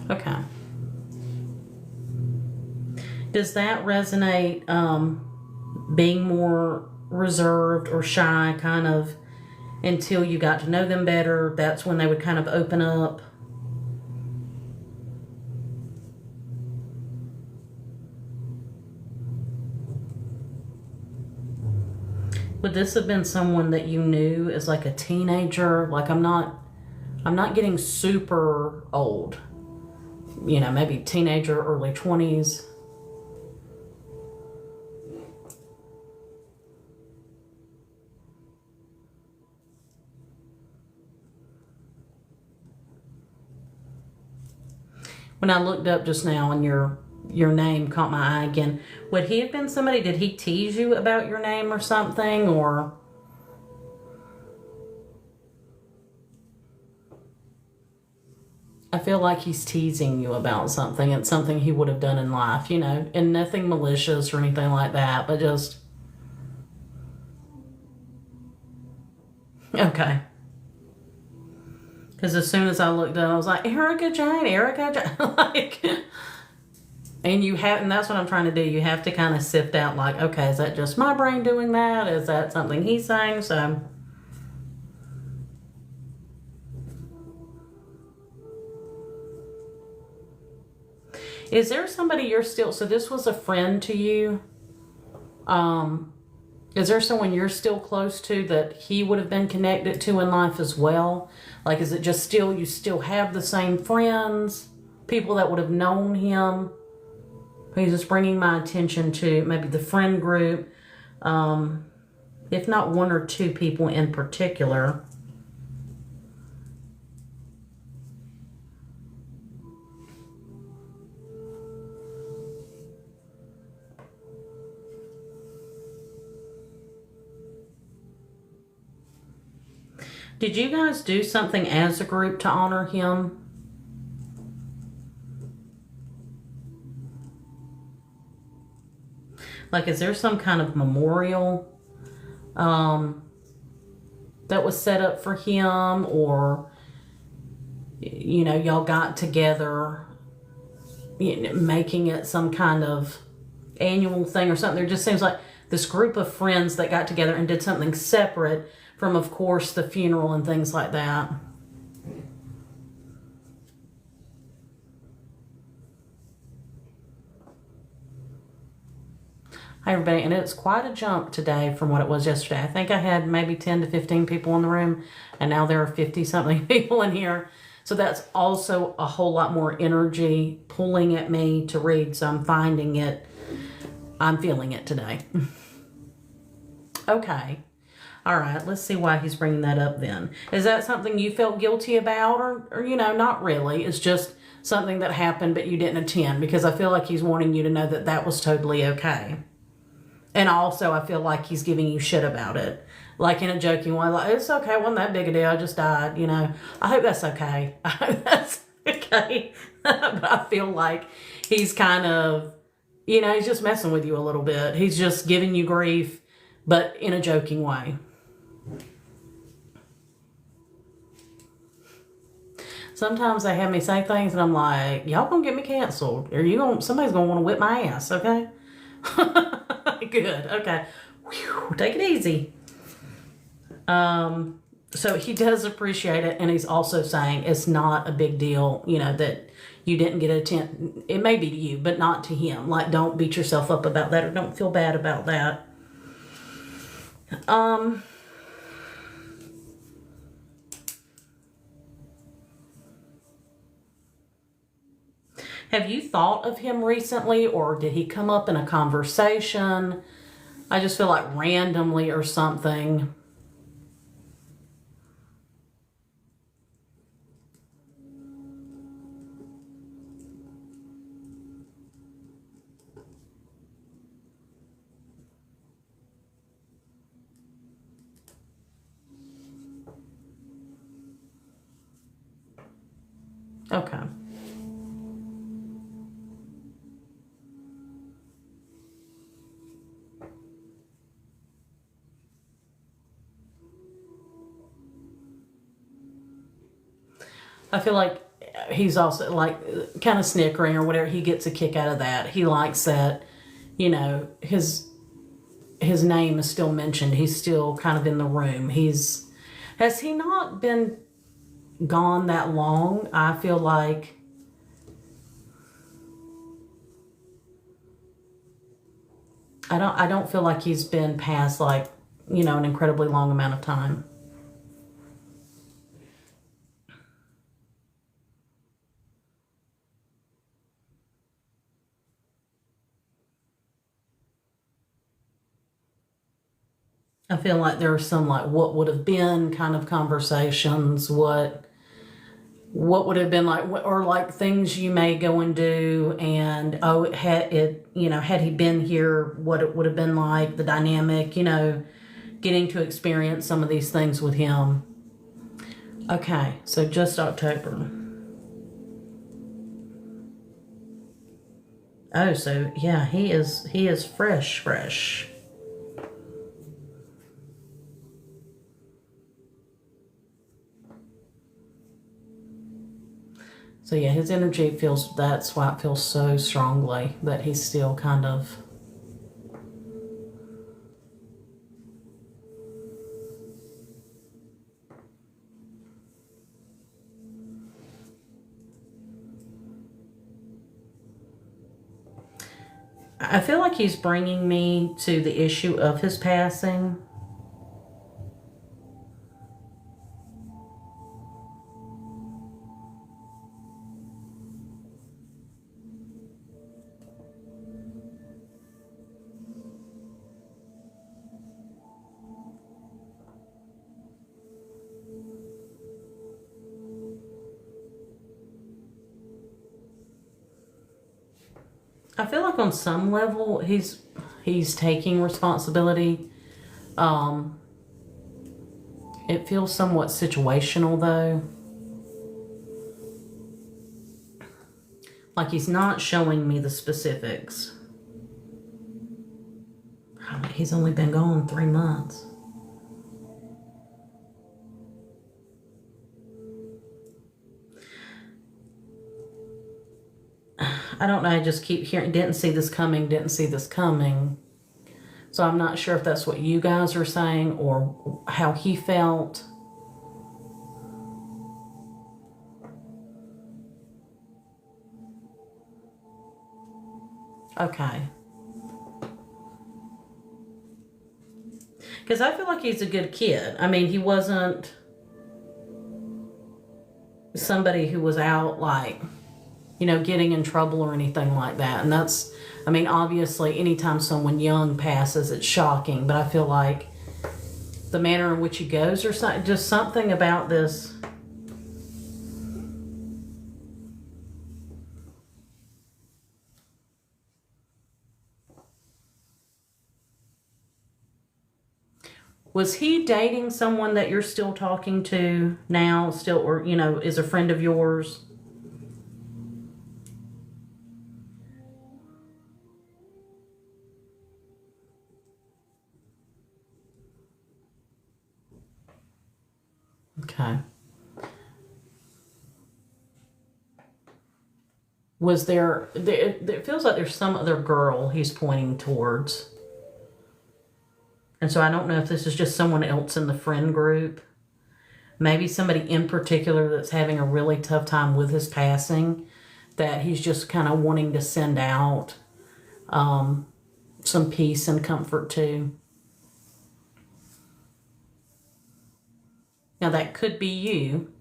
Okay. Does that resonate, being more reserved or shy, kind of, until you got to know them better? That's when they would kind of open up? Would this have been someone that you knew as like a teenager? Like, I'm not getting super old. You know, maybe teenager, early 20s. When I looked up just now and your name caught my eye again, would he have been somebody, did he tease you about your name or something, or? I feel like he's teasing you about something. It's something he would have done in life, you know, and nothing malicious or anything like that, but just, okay. Because as soon as I looked up, I was like, Erica Jane, like, and that's what I'm trying to do. You have to kind of sift out, like, okay, is that just my brain doing that? Is that something he's saying? So, Is there somebody you're still, so this was a friend to you? Is there someone you're still close to that he would have been connected to in life as well? Like, is it just still, you still have the same friends, people that would have known him? He's just bringing my attention to maybe the friend group, if not one or two people in particular. Did you guys do something as a group to honor him? Like, is there some kind of memorial that was set up for him? Or, you know, y'all got together, you know, making it some kind of annual thing or something? There just seems like this group of friends that got together and did something separate from, of course, the funeral and things like that. Hi, everybody, and it's quite a jump today from what it was yesterday. I think I had maybe 10 to 15 people in the room, and now there are 50-something people in here. So that's also a whole lot more energy pulling at me to read, so I'm finding it, I'm feeling it today. Okay. All right, let's see why he's bringing that up then. Is that something you felt guilty about, or you know, not really? It's just something that happened but you didn't attend? Because I feel like he's wanting you to know that that was totally okay. And also, I feel like he's giving you shit about it. Like in a joking way, like, it's okay, it wasn't that big a deal, I just died, you know. I hope that's okay. I hope that's okay. But I feel like he's kind of, you know, he's just messing with you a little bit. He's just giving you grief, but in a joking way. Sometimes they have me say things and I'm like, y'all gonna get me canceled. Or somebody's gonna want to whip my ass, okay? Good, okay. Whew, take it easy. So he does appreciate it, and he's also saying it's not a big deal, you know, that you didn't get attention. It may be to you, but not to him. Like, don't beat yourself up about that, or don't feel bad about that. Have you thought of him recently, or did he come up in a conversation? I just feel like randomly or something. Okay. I feel like he's also like kind of snickering or whatever. He gets a kick out of that. He likes that, you know, his name is still mentioned. He's still kind of in the room. Has he not been gone that long? I feel like I don't feel like he's been past, like, you know, an incredibly long amount of time. I feel like there are some like what would have been kind of conversations, what would have been like, or like things you may go and do, and you know, had he been here, what it would have been like, the dynamic, you know, getting to experience some of these things with him. Okay, so just October. Oh, so yeah, he is fresh. So yeah, his energy feels, that's why it feels so strongly that he's still kind of. I feel like he's bringing me to the issue of his passing. I feel like on some level he's taking responsibility. It feels somewhat situational though. Like he's not showing me the specifics. He's only been gone 3 months. I don't know, I just keep hearing, didn't see this coming, didn't see this coming. So I'm not sure if that's what you guys are saying or how he felt. Okay. Because I feel like he's a good kid. I mean, he wasn't somebody who was out like, you know, getting in trouble or anything like that. And that's, I mean, obviously anytime someone young passes, it's shocking, but I feel like the manner in which he goes or something, just something about this. Was he dating someone that you're still talking to now, still, or, you know, is a friend of yours? Okay. Was there, it feels like there's some other girl he's pointing towards. And so I don't know if this is just someone else in the friend group. Maybe somebody in particular that's having a really tough time with his passing, that he's just kind of wanting to send out some peace and comfort to. Now that could be you.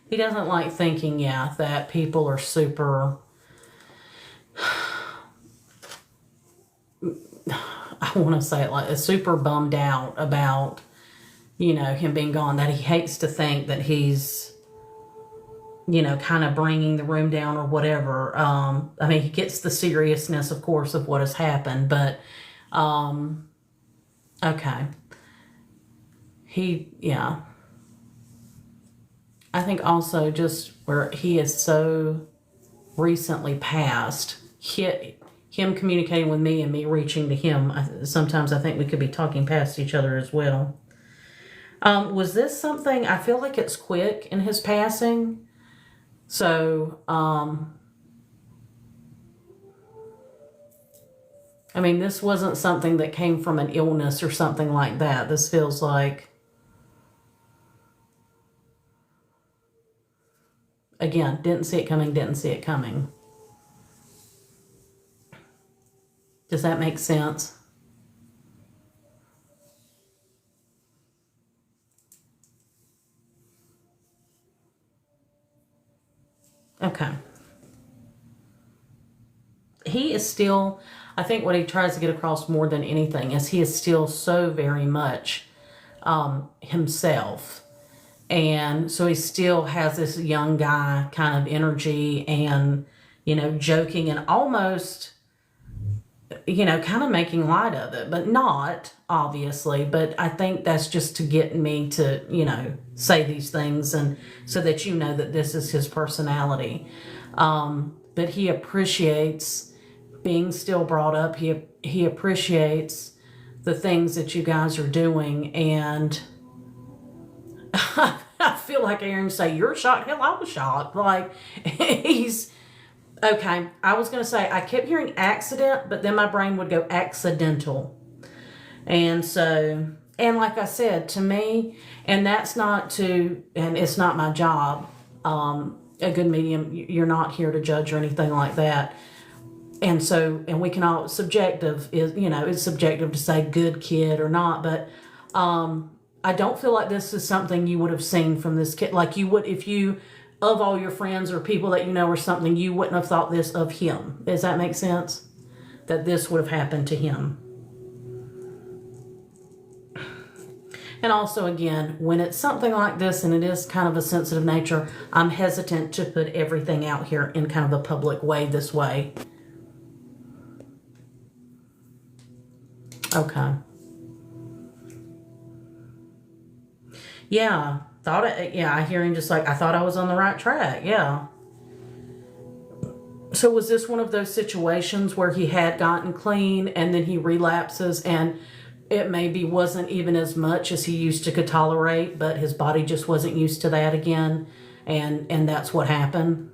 He doesn't like thinking, yeah, that people are super, I want to say it like, super bummed out about, you know, him being gone, that he hates to think that he's, you know, kind of bringing the room down or whatever. I mean, he gets the seriousness, of course, of what has happened, but, okay. Yeah. I think also just where he is so recently passed, him communicating with me and me reaching to him, sometimes I think we could be talking past each other as well. Was this something, I feel like it's quick in his passing. So, I mean, this wasn't something that came from an illness or something like that. This feels like, again, didn't see it coming, didn't see it coming. Does that make sense? Okay. He is still, I think what he tries to get across more than anything is he is still so very much himself. And so he still has this young guy kind of energy and, you know, joking and almost kind of making light of it, but not, obviously. But I think that's just to get me to, say these things, and so that you know that this is his personality. But he appreciates being still brought up. He appreciates the things that you guys are doing, and I feel like Aaron say, "You're shocked." Hell, I was shocked. Like, he's okay. I was gonna say, I kept hearing accident, but then my brain would go accidental, and so, and like I said, to me, and that's not to, and it's not my job. A good medium, you're not here to judge or anything like that. And so, and we can all, subjective is, it's subjective to say good kid or not, but I don't feel like this is something you would have seen from this kid. Like you would, if you, of all your friends or people that you know or something, you wouldn't have thought this of him. Does that make sense? That this would have happened to him. And also, again, when it's something like this and it is kind of a sensitive nature, I'm hesitant to put everything out here in kind of a public way this way. Okay. Yeah. I hear him just like, I thought I was on the right track. Yeah. So was this one of those situations where he had gotten clean and then he relapses, and it maybe wasn't even as much as he used to tolerate, but his body just wasn't used to that again, and that's what happened?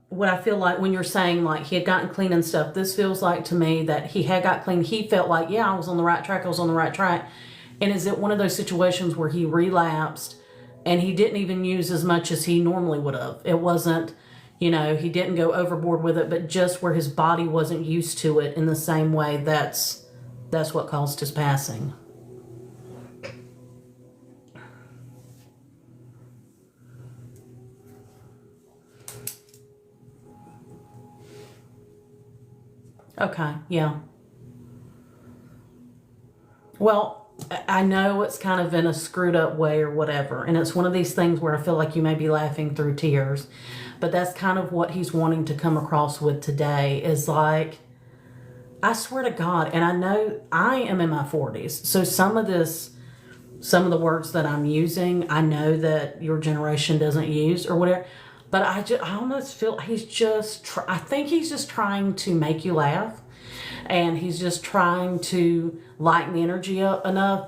What I feel like when you're saying like he had gotten clean and stuff, this feels like to me that he had got clean. He felt like, yeah, I was on the right track. And is it one of those situations where he relapsed and he didn't even use as much as he normally would have? It wasn't, he didn't go overboard with it, but just where his body wasn't used to it in the same way. That's what caused his passing. Okay, yeah. Well, I know it's kind of in a screwed up way or whatever, and it's one of these things where I feel like you may be laughing through tears, but that's kind of what he's wanting to come across with today is like, I swear to God, and I know I am in my 40s, so some of the words that I'm using, I know that your generation doesn't use or whatever, but I almost feel I think he's just trying to make you laugh, and he's just trying to lighten the energy up enough.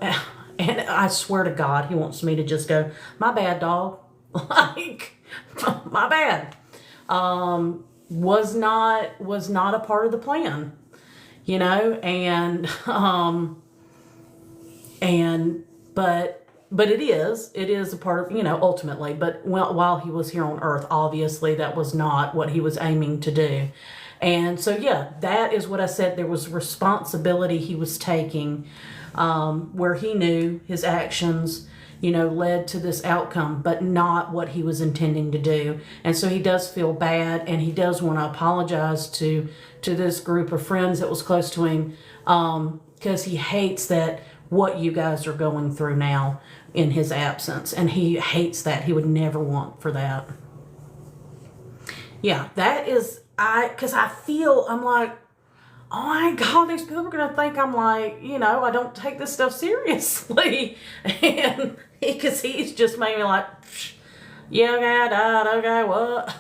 And I swear to God, he wants me to just go, my bad, dog. Like, my bad. Was not a part of the plan, but it is a part of, ultimately, but while he was here on earth, obviously that was not what he was aiming to do. And so, yeah, that is what I said. There was responsibility he was taking, where he knew his actions, led to this outcome, but not what he was intending to do. And so he does feel bad, and he does want to apologize to this group of friends that was close to him, because he hates that what you guys are going through now in his absence, and he hates that. He would never want for that. Yeah, that is, because I'm like, oh my God, these people are going to think I'm like, I don't take this stuff seriously. And because he's just maybe like, yeah, okay, I died, okay, what?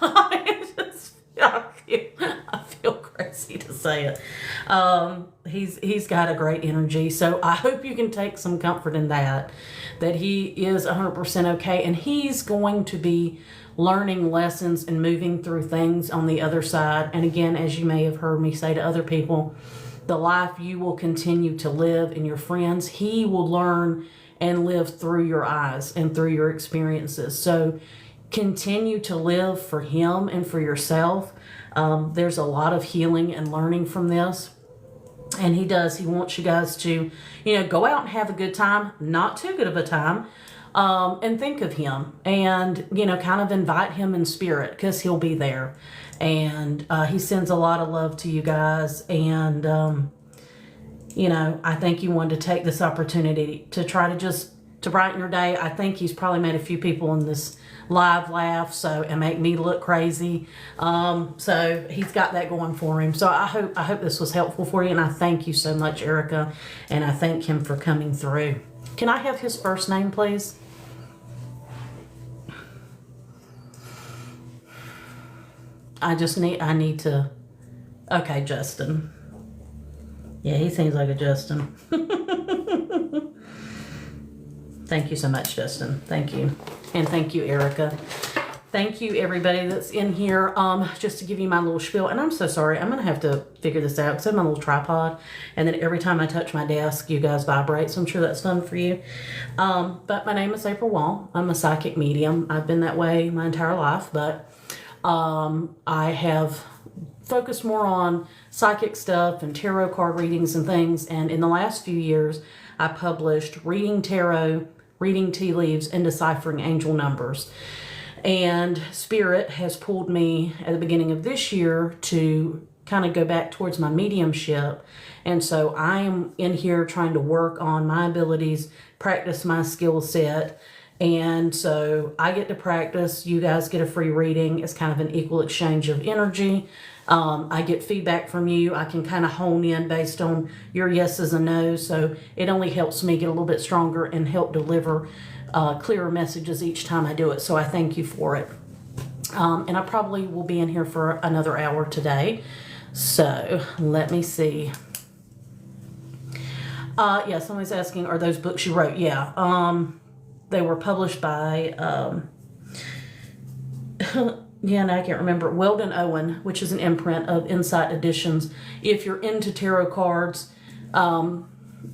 I feel crazy to say it. He's got a great energy, so I hope you can take some comfort in that he is 100% okay, and he's going to be learning lessons and moving through things on the other side. And again, as you may have heard me say to other people, the life you will continue to live and your friends, he will learn and live through your eyes and through your experiences. So continue to live for him and for yourself. There's a lot of healing and learning from this. And he does. He wants you guys to, go out and have a good time, not too good of a time, and think of him and, kind of invite him in spirit because he'll be there. And he sends a lot of love to you guys. And, I think you wanted to take this opportunity to try to brighten your day. I think he's probably made a few people in this live laugh and make me look crazy. So he's got that going for him. So I hope this was helpful for you, and I thank you so much, Erica, and I thank him for coming through. Can I have his first name, please? I need to. Okay, Justin. Yeah, he seems like a Justin. Thank you so much, Justin. Thank you. And thank you, Erica. Thank you, everybody that's in here. Just to give you my little spiel, and I'm so sorry. I'm going to have to figure this out because I have my little tripod, and then every time I touch my desk, you guys vibrate, so I'm sure that's fun for you. But my name is April Wall. I'm a psychic medium. I've been that way my entire life, but I have focused more on psychic stuff and tarot card readings and things, and in the last few years, I published reading tarot, reading tea leaves, and deciphering angel numbers. And Spirit has pulled me at the beginning of this year to kind of go back towards my mediumship. And so I am in here trying to work on my abilities, practice my skill set. And so I get to practice. You guys get a free reading. It's kind of an equal exchange of energy. I get feedback from you. I can kind of hone in based on your yeses and nos. So it only helps me get a little bit stronger and help deliver clearer messages each time I do it. So I thank you for it. And I probably will be in here for another hour today. So let me see. Yeah, somebody's asking, are those books you wrote? Yeah. They were published by, yeah, and I can't remember, Weldon Owen, which is an imprint of Insight Editions. If you're into tarot cards,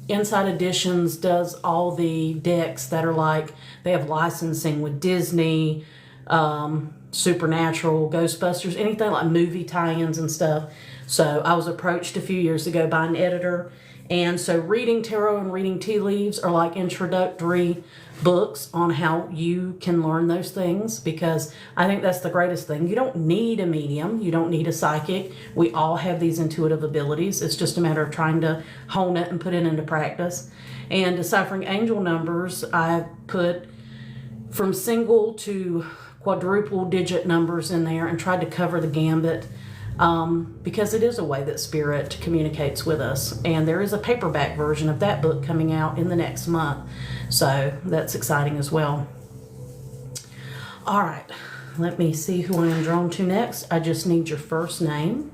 Insight Editions does all the decks that are like, they have licensing with Disney, Supernatural, Ghostbusters, anything like movie tie-ins and stuff. So I was approached a few years ago by an editor. And so reading tarot and reading tea leaves are like introductory books on how you can learn those things, because I think that's the greatest thing. You don't need a medium. You don't need a psychic. We all have these intuitive abilities. It's just a matter of trying to hone it and put it into practice. And Deciphering Angel Numbers, I put from single to quadruple digit numbers in there and tried to cover the gambit. Because it is a way that Spirit communicates with us. And there is a paperback version of that book coming out in the next month. So that's exciting as well. All right, let me see who I am drawn to next. I just need your first name.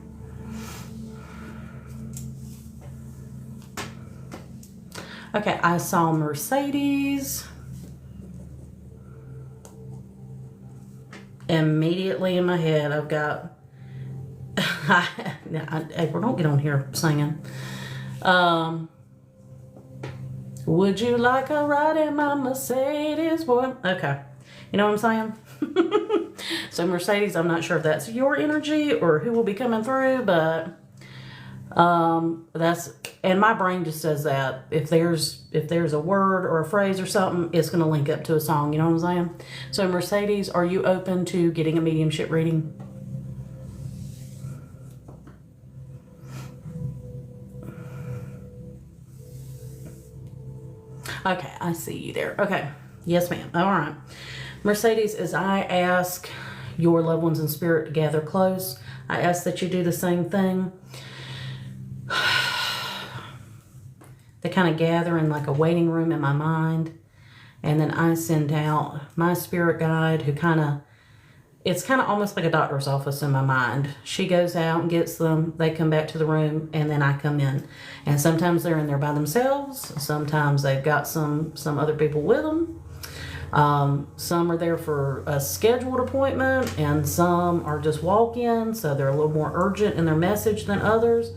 Okay, I saw Mercedes. Immediately in my head, I've got April, don't get on here singing. Would you like a ride in my Mercedes, boy? Okay. You know what I'm saying? So Mercedes, I'm not sure if that's your energy or who will be coming through, but that's, and my brain just does that. If there's a word or a phrase or something, it's going to link up to a song. You know what I'm saying? So Mercedes, are you open to getting a mediumship reading? Okay, I see you there. Okay. Yes, ma'am. All right. Mercedes, as I ask your loved ones in spirit to gather close, I ask that you do the same thing. They kind of gather in like a waiting room in my mind. And then I send out my spirit guide who it's kind of almost like a doctor's office in my mind. She goes out and gets them. They come back to the room, and then I come in. And sometimes they're in there by themselves. Sometimes they've got some other people with them. Some are there for a scheduled appointment, and some are just walk-in, so they're a little more urgent in their message than others.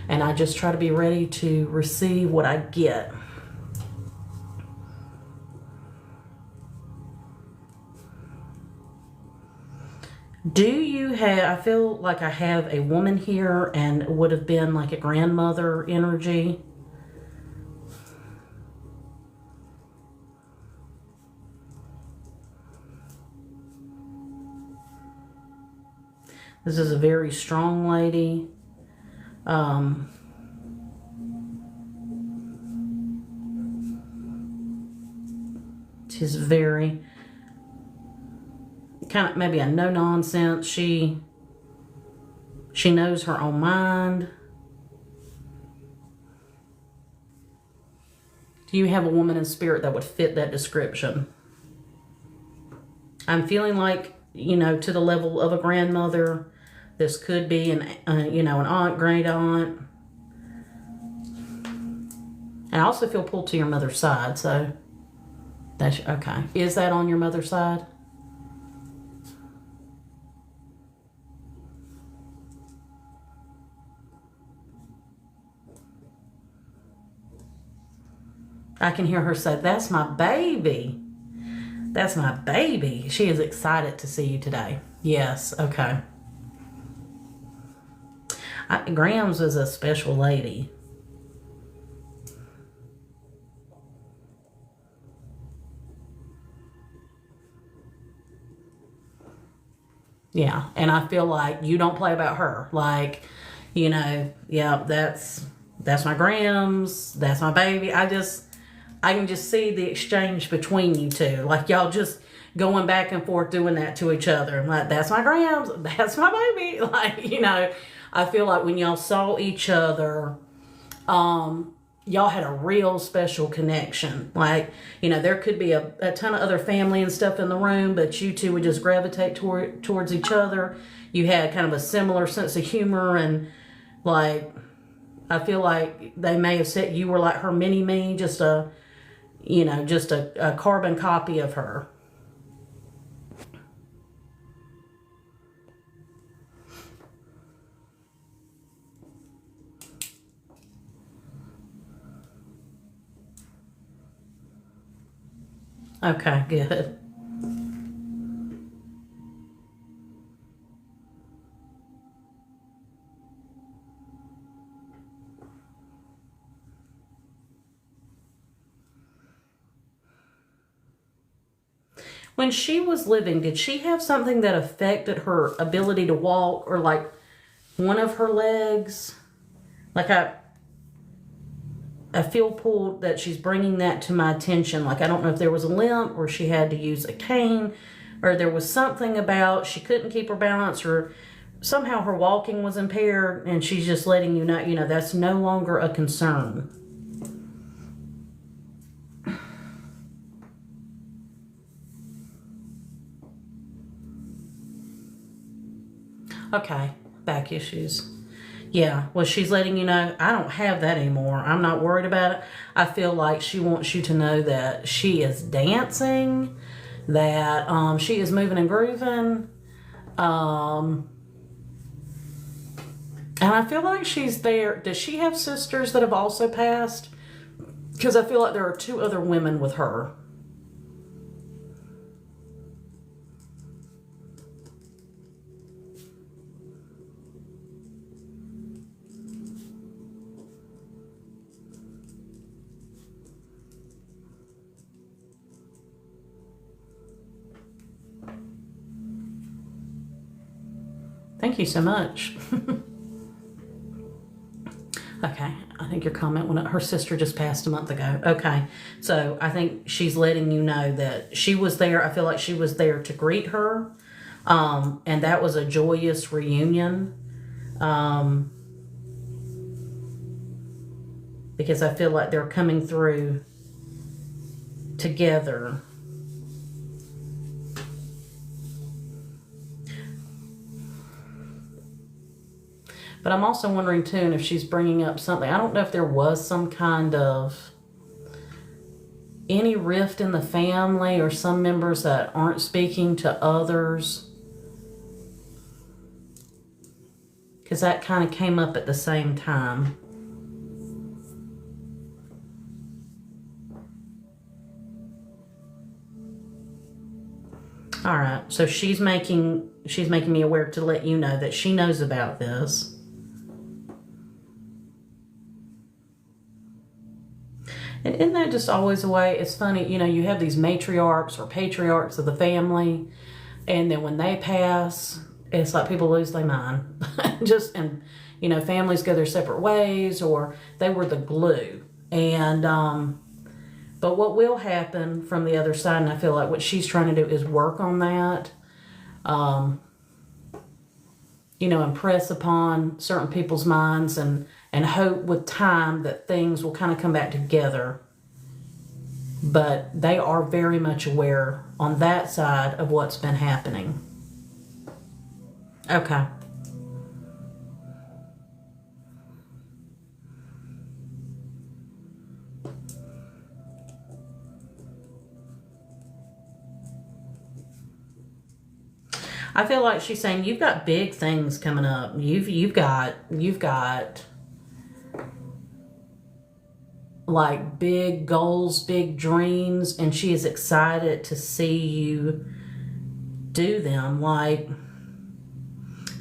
And I just try to be ready to receive what I get. Do you have, I feel like I have a woman here and it would have been like a grandmother energy. This is a very strong lady. She's very kind of maybe a no nonsense. She knows her own mind. Do you have a woman in spirit that would fit that description? I'm feeling like, you know, to the level of a grandmother. This could be an, you know, an aunt, great aunt. And I also feel pulled to your mother's side, so that's okay. Is that on your mother's side? I can hear her say, "That's my baby. That's my baby." She is excited to see you today. Yes, okay. Grams was a special lady. Yeah, and I feel like you don't play about her. Like, you know, yeah, that's my Grams, that's my baby. I can just see the exchange between you two. Like y'all just going back and forth doing that to each other. Like, that's my Grams, that's my baby. Like, you know, I feel like when y'all saw each other, y'all had a real special connection. Like, you know, there could be a ton of other family and stuff in the room, but you two would just gravitate towards each other. You had kind of a similar sense of humor, and like, I feel like they may have said you were like her mini-me, just a, you know, just a carbon copy of her. Okay, good. When she was living, did she have something that affected her ability to walk, or like one of her legs? Like I feel pulled that she's bringing that to my attention. Like, I don't know if there was a limp or she had to use a cane, or there was something about she couldn't keep her balance, or somehow her walking was impaired, and she's just letting you know, that's no longer a concern. Okay, back issues. Yeah, well, she's letting you know, I don't have that anymore. I'm not worried about it. I feel like she wants you to know that she is dancing, that she is moving and grooving. And I feel like she's there. Does she have sisters that have also passed? Because I feel like there are 2 other women with her. Thank you so much. Okay, I think your comment when her sister just passed a month ago. Okay, so I think she's letting you know that she was there. I feel like she was there to greet her, and that was a joyous reunion. Because I feel like they're coming through together. But I'm also wondering, too, if she's bringing up something. I don't know if there was some kind of any rift in the family, or some members that aren't speaking to others. Because that kind of came up at the same time. All right, so she's making she's making me aware to let you know that she knows about this. And isn't that just always the way? It's funny, you know, you have these matriarchs or patriarchs of the family, and then when they pass, it's like people lose their mind. And, you know, families go their separate ways, or they were the glue. And, but what will happen from the other side, and I feel like what she's trying to do is work on that, you know, impress upon certain people's minds and hope with time that things will kind of come back together. But they are very much aware on that side of what's been happening. Okay. I feel like she's saying you've got big things coming up. You've got like big goals, big dreams, and she is excited to see you do them. Like,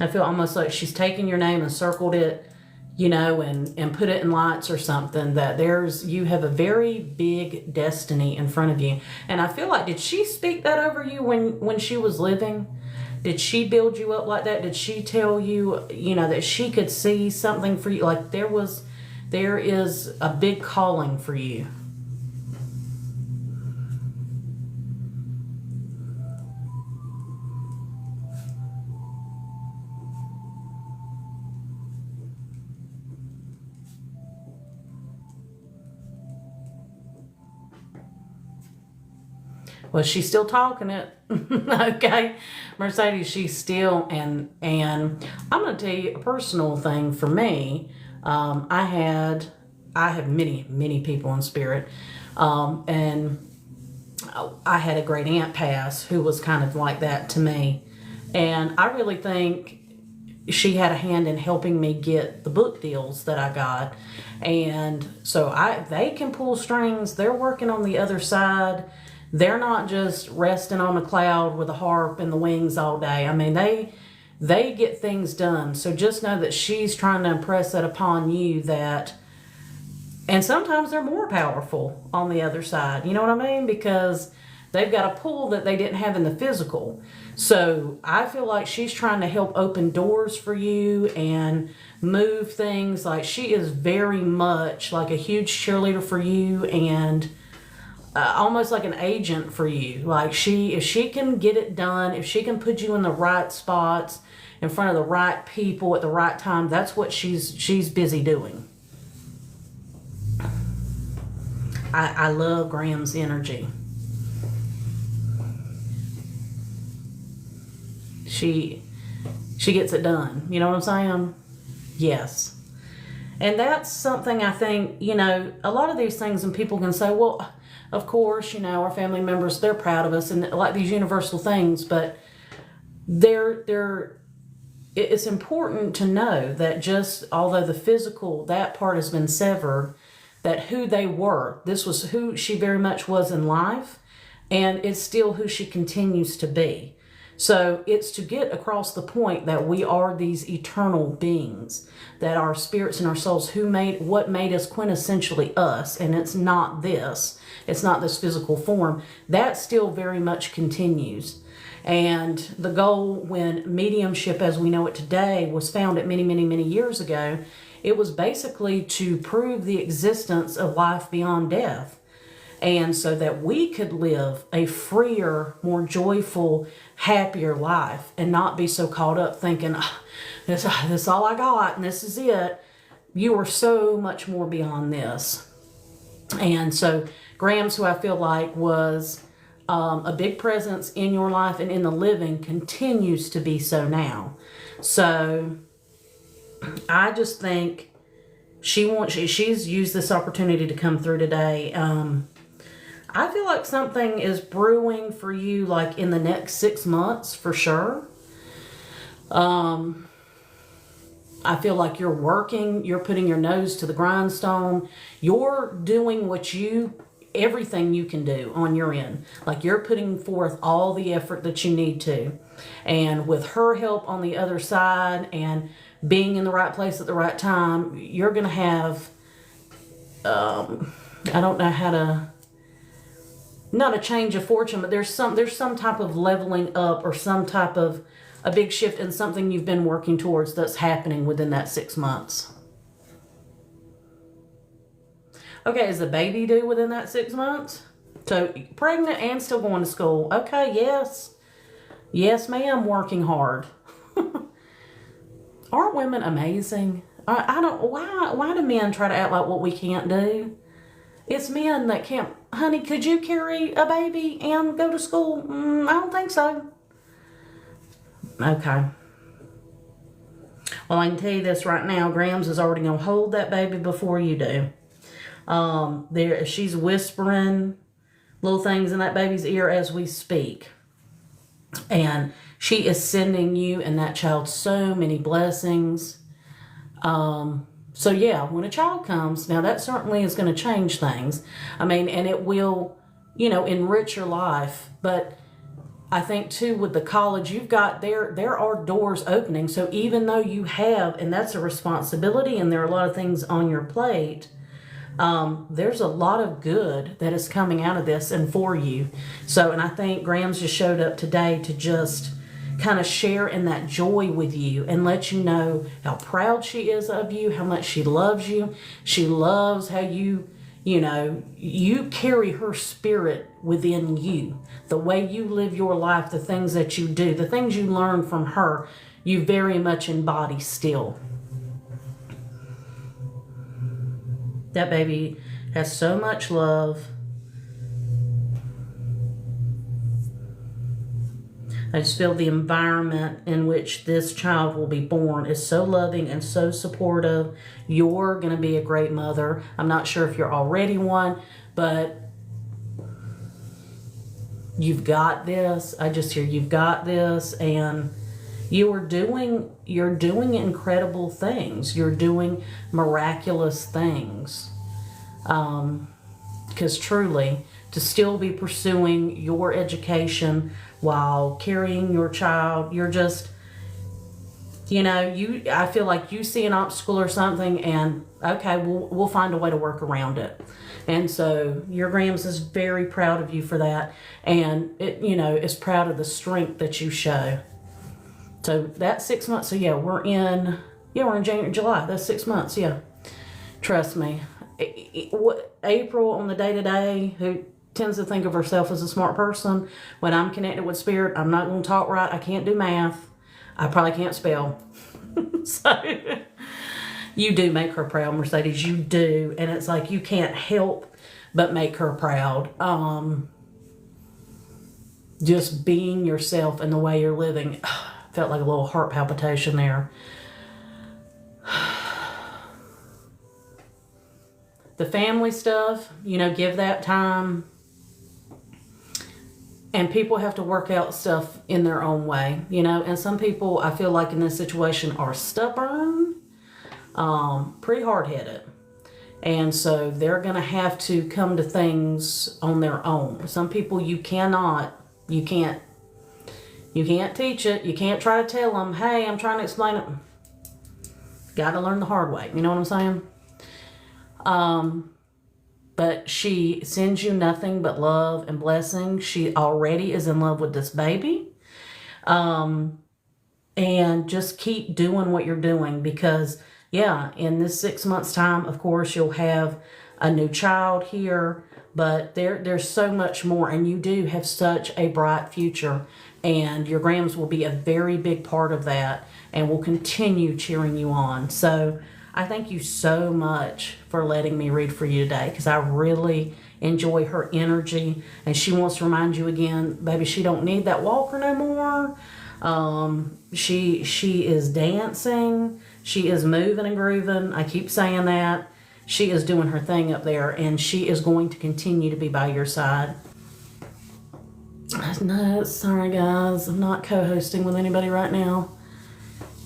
I feel almost like she's taken your name and circled it, you know, and put it in lights or something, that you have a very big destiny in front of you. And I feel like, did she speak that over you when she was living? Did she build you up like that? Did she tell you, you know, that she could see something for you? Like there is a big calling for you. Well, she's still talking it. Okay, Mercedes, she's still, and I'm going to tell you a personal thing for me. I have many people in spirit, and I had a great aunt pass who was kind of like that to me, and I really think she had a hand in helping me get the book deals that I got. And so they can pull strings. They're working on the other side. They're not just resting on a cloud with a harp and the wings all day. I mean, they get things done. So just know that she's trying to impress that upon you, that, and sometimes they're more powerful on the other side. You know what I mean? Because they've got a pull that they didn't have in the physical. So I feel like she's trying to help open doors for you and move things. Like she is very much like a huge cheerleader for you, and almost like an agent for you. Like if she can get it done, if she can put you in the right spots, in front of the right people at the right time, that's what she's busy doing. I love Graham's energy. She gets it done. You know what I'm saying? Yes. And that's something I think, you know, a lot of these things, and people can say, well, of course, you know, our family members, they're proud of us, and like these universal things, but it's important to know that just although the physical, that part has been severed, that who they were, this was who she very much was in life, and it's still who she continues to be. So it's to get across the point that we are these eternal beings, that our spirits and our souls, what made us quintessentially us, and it's not this physical form, that still very much continues. And the goal, when mediumship as we know it today was founded many years ago, it was basically to prove the existence of life beyond death. And so that we could live a freer, more joyful, happier life, and not be so caught up thinking, this is all I got and this is it. You are so much more beyond this. And so Graham's, who I feel like was a big presence in your life and in the living, continues to be so now. So I just think she's used this opportunity to come through today. I feel like something is brewing for you, like in the next 6 months for sure. I feel like you're working, you're putting your nose to the grindstone, you're doing what you everything you can do on your end. Like, you're putting forth all the effort that you need to. And with her help on the other side and being in the right place at the right time, you're going to have, I don't know how to, not a change of fortune, but there's some type of leveling up or some type of a big shift in something you've been working towards that's happening within that 6 months. Okay, is the baby due within that 6 months? So, pregnant and still going to school. Okay, yes. Yes, ma'am, working hard. Aren't women amazing? I don't, why do men try to act like what we can't do? It's men that can't. Honey, could you carry a baby and go to school? I don't think so. Okay. Well, I can tell you this right now. Grams is already going to hold that baby before you do. She's whispering little things in that baby's ear as we speak. And she is sending you and that child so many blessings. So yeah, when a child comes, now that certainly is going to change things. I mean, and it will, enrich your life. But I think too, with the college you've got, there are doors opening. So even though you have, and that's a responsibility, and there are a lot of things on your plate, there's a lot of good that is coming out of this and for you. So, and I think Grams just showed up today to just kind of share in that joy with you and let you know how proud she is of you, how much she loves you. She loves how you carry her spirit within you. The way you live your life, the things that you do, the things you learn from her, you very much embody still. That baby has so much love. I just feel the environment in which this child will be born is so loving and so supportive. You're going to be a great mother. I'm not sure if you're already one, but you've got this. I just hear you've got this, and you're doing incredible things. You're doing miraculous things. Because truly, to still be pursuing your education while carrying your child, you're just, I feel like you see an obstacle or something, and okay, we'll find a way to work around it. And so your Grams is very proud of you for that, and it, is proud of the strength that you show. So that's 6 months. So yeah, we're in January, July. That's 6 months. Yeah, trust me. April on the day-to-day, who tends to think of herself as a smart person, when I'm connected with spirit, I'm not going to talk right. I can't do math. I probably can't spell. So you do make her proud, Mercedes. You do. And it's like you can't help but make her proud. Just being yourself and the way you're living. Felt like a little heart palpitation there. The family stuff, give that time. And people have to work out stuff in their own way, And some people, I feel like in this situation, are stubborn, pretty hard-headed. And so they're going to have to come to things on their own. Some people you can't teach it. You can't try to tell them, hey, I'm trying to explain it. Got to learn the hard way. You know what I'm saying? But she sends you nothing but love and blessing. She already is in love with this baby. And just keep doing what you're doing, because in this 6 months time, of course, you'll have a new child here, but there's so much more, and you do have such a bright future, and your Grams will be a very big part of that and will continue cheering you on. So I thank you so much for letting me read for you today, because I really enjoy her energy, and she wants to remind you again, baby, she don't need that walker no more. She is dancing. She is moving and grooving. I keep saying that. She is doing her thing up there, and she is going to continue to be by your side. No, sorry guys, I'm not co-hosting with anybody right now.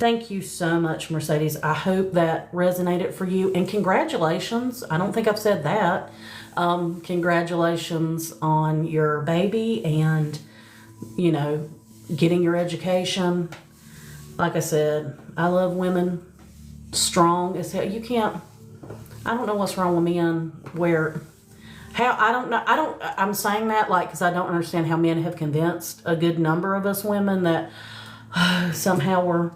Thank you so much, Mercedes. I hope that resonated for you. And congratulations. I don't think I've said that. Congratulations on your baby and, you know, getting your education. Like I said, I love women strong as hell. You can't, I don't know what's wrong with men where, how, I don't know, I'm saying that like, because I don't understand how men have convinced a good number of us women that somehow we're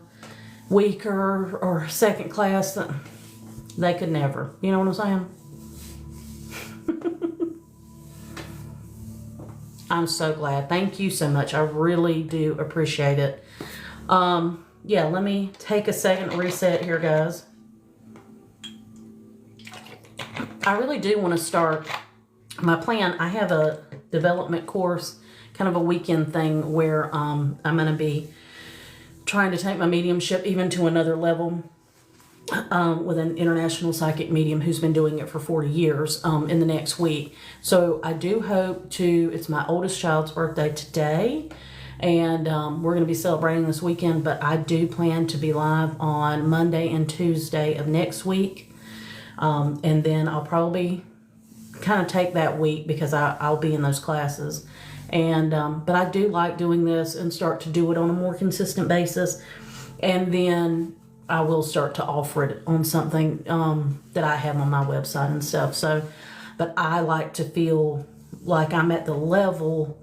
weaker or second class. That they could never. You know what I'm saying? I'm so glad. Thank you so much. I really do appreciate it. Yeah, let me take a second reset here, guys. I really do want to start my plan. I have a development course, kind of a weekend thing where I'm going to be trying to take my mediumship even to another level with an international psychic medium who's been doing it for 40 years in the next week. So I do hope to, it's my oldest child's birthday today, and we're going to be celebrating this weekend, but I do plan to be live on Monday and Tuesday of next week. And then I'll probably kind of take that week because I'll be in those classes. And but I do like doing this and start to do it on a more consistent basis. And then I will start to offer it on something that I have on my website and stuff. So, but I like to feel like I'm at the level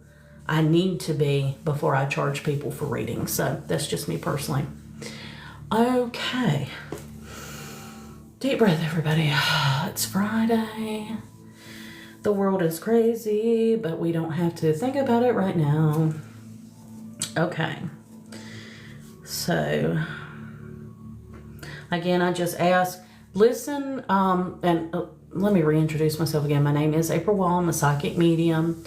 I need to be before I charge people for readings. So that's just me personally. Okay. Deep breath, everybody. It's Friday. The world is crazy, but we don't have to think about it right now. Okay. So, again, I just ask, listen, and let me reintroduce myself again. My name is April Wall. I'm a psychic medium.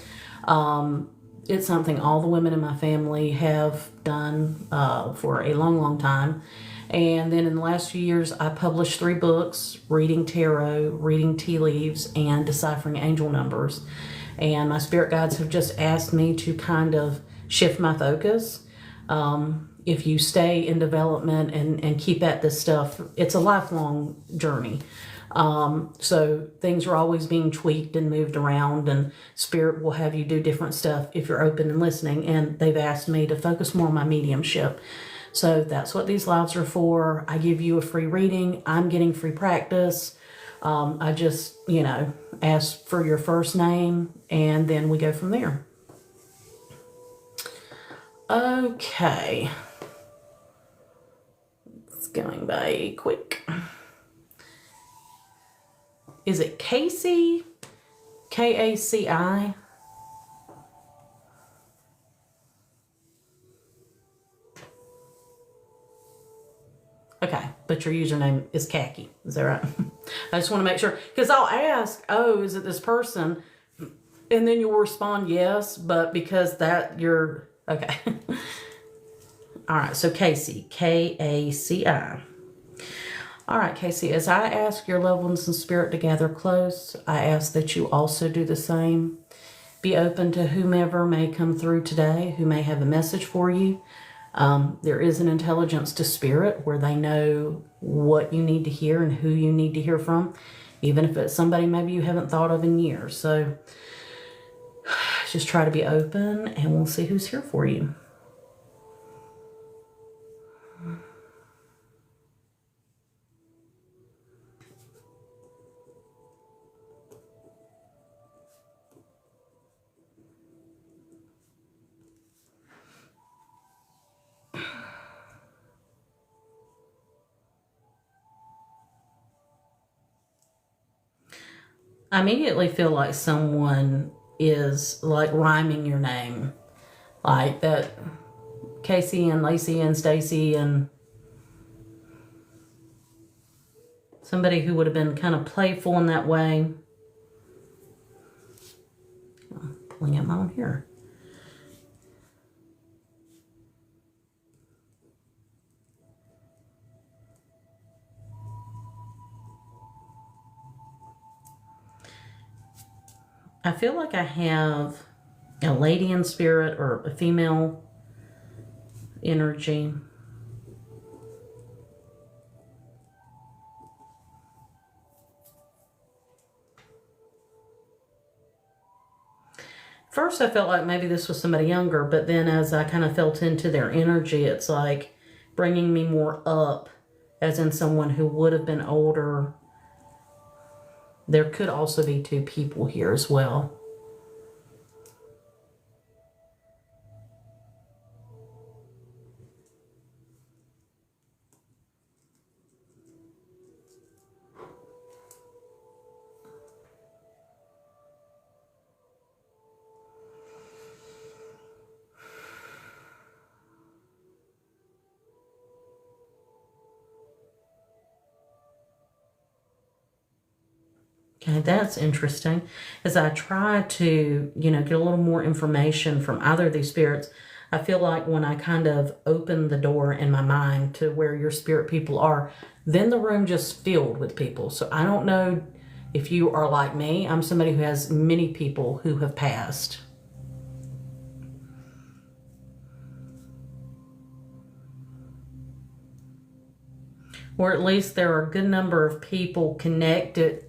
It's something all the women in my family have done for a long, long time. And then in the last few years, I published 3 books, Reading Tarot, Reading Tea Leaves, and Deciphering Angel Numbers. And my spirit guides have just asked me to kind of shift my focus. If you stay in development and keep at this stuff, it's a lifelong journey. So things are always being tweaked and moved around, and spirit will have you do different stuff if you're open and listening. And they've asked me to focus more on my mediumship. So that's what these lives are for. I give you a free reading. I'm getting free practice. I just, you know, ask for your first name and then we go from there. Okay. It's going by quick. Is it Casey? K-A-C-I? Okay, but your username is khaki. Is that right? I just want to make sure, because I'll ask, oh, is it this person? And then you'll respond yes, but because that you're, okay. All right, so Casey, K-A-C-I. All right, Casey, as I ask your loved ones in spirit to gather close, I ask that you also do the same. Be open to whomever may come through today, who may have a message for you. There is an intelligence to spirit where they know what you need to hear and who you need to hear from, even if it's somebody maybe you haven't thought of in years. So just try to be open and we'll see who's here for you. I immediately feel like someone is like rhyming your name, like that Casey and Lacey and Stacy, and somebody who would have been kind of playful in that way. Pulling out my own here. I feel like I have a lady in spirit or a female energy. First, I felt like maybe this was somebody younger, but then as I kind of felt into their energy, it's like bringing me more up, as in someone who would have been older. There could also be two people here as well. Okay, that's interesting. As I try to, get a little more information from either of these spirits, I feel like when I kind of open the door in my mind to where your spirit people are, then the room just filled with people. So I don't know if you are like me. I'm somebody who has many people who have passed. Or at least there are a good number of people connected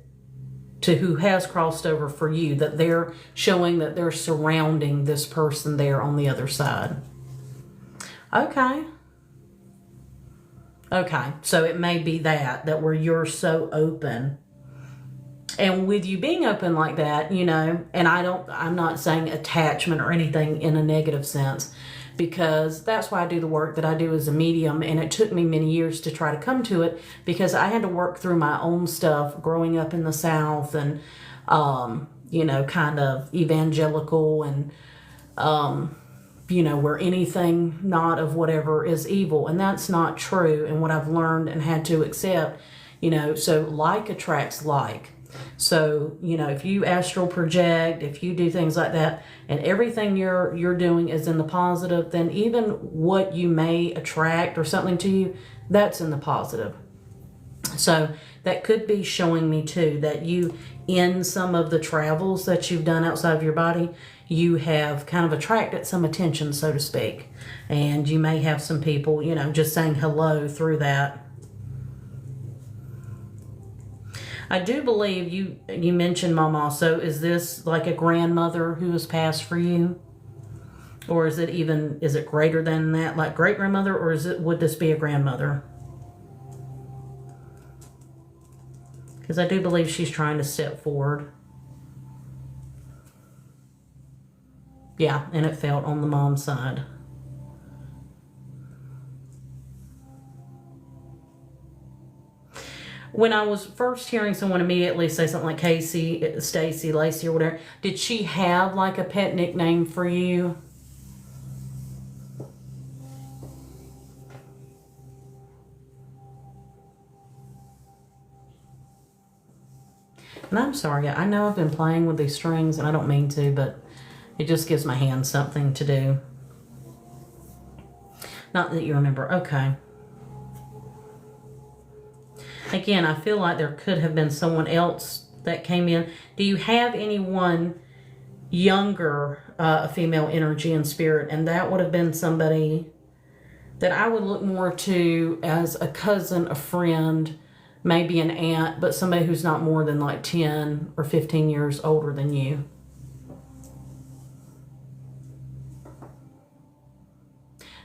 to who has crossed over for you, that they're showing that they're surrounding this person there on the other side. Okay. Okay, so it may be that where you're so open. And with you being open like that, and I'm not saying attachment or anything in a negative sense, because that's why I do the work that I do as a medium. And it took me many years to try to come to it, because I had to work through my own stuff growing up in the South and, kind of evangelical and, where anything not of whatever is evil. And that's not true. And what I've learned and had to accept, so like attracts like. So, if you astral project, if you do things like that, and everything you're doing is in the positive, then even what you may attract or something to you, that's in the positive. So that could be showing me too that you, in some of the travels that you've done outside of your body, you have kind of attracted some attention, so to speak. And you may have some people, just saying hello through that. I do believe you mentioned Mama. So is this like a grandmother who has passed for you? Or is it greater than that, like great grandmother, or would this be a grandmother? Because I do believe she's trying to step forward. Yeah, and it felt on the mom's side. When I was first hearing someone immediately say something like Casey, Stacy, Lacey, or whatever, did she have like a pet nickname for you? And I'm sorry, I know I've been playing with these strings and I don't mean to, but it just gives my hand something to do. Not that you remember. Okay. Again, I feel like there could have been someone else that came in. Do you have anyone younger, a female energy and spirit? And that would have been somebody that I would look more to as a cousin, a friend, maybe an aunt, but somebody who's not more than like 10 or 15 years older than you.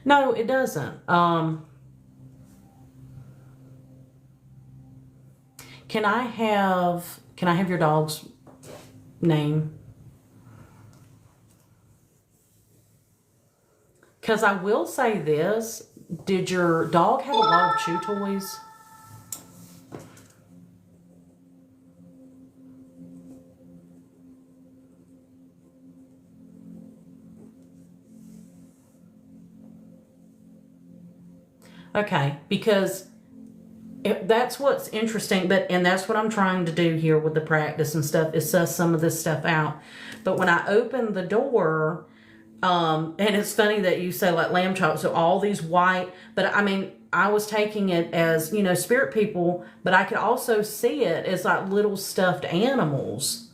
No, it doesn't. Can I have your dog's name? Because I will say this, did your dog have a lot of chew toys? Okay, because that's what's interesting, and that's what I'm trying to do here with the practice and stuff, is suss some of this stuff out. But when I opened the door, and it's funny that you say like lamb chop, so all these white, but I mean, I was taking it as, spirit people, but I could also see it as like little stuffed animals.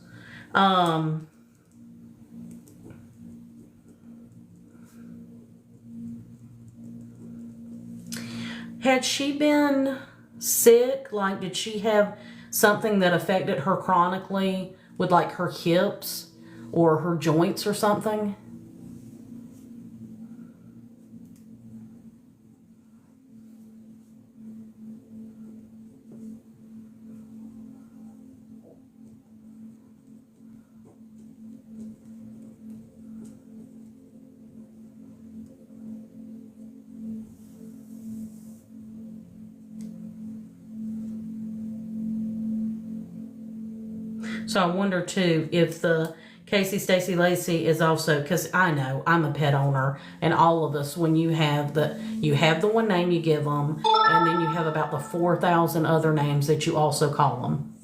Had she been sick? Like, did she have something that affected her chronically with like her hips? or her joints or something. So I wonder too if the Casey Stacy Lacey is also, because I know I'm a pet owner, and all of us, when you have the one name you give them, and then you have about the 4,000 other names that you also call them.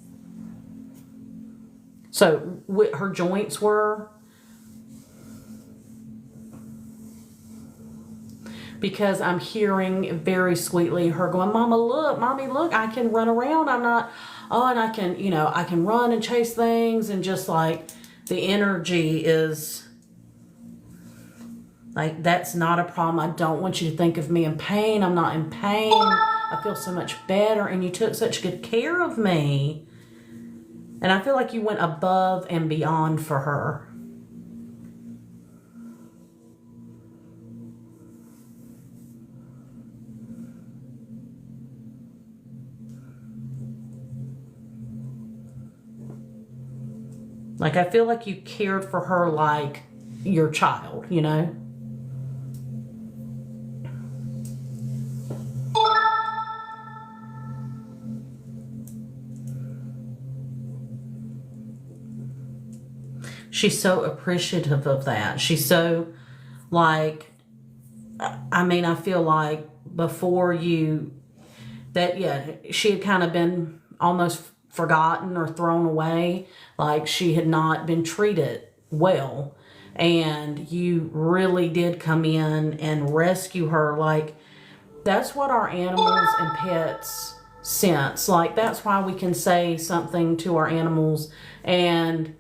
So her joints were, because I'm hearing very sweetly her going, Mama, look, Mommy, look, I can run around. I'm not, oh, and I can, you know, I can run and chase things, and just like the energy is like, that's not a problem. I don't want you to think of me in pain. I'm not in pain. I feel so much better, and you took such good care of me. And I feel like you went above and beyond for her. Like, I feel like you cared for her like your child, you know? She's so appreciative of that. She's so, like, I mean, I feel like before you, that, yeah, she had kind of been almost forgotten or thrown away, like she had not been treated well, and you really did come in and rescue her. Like, that's what our animals and pets sense. Like, that's why we can say something to our animals, and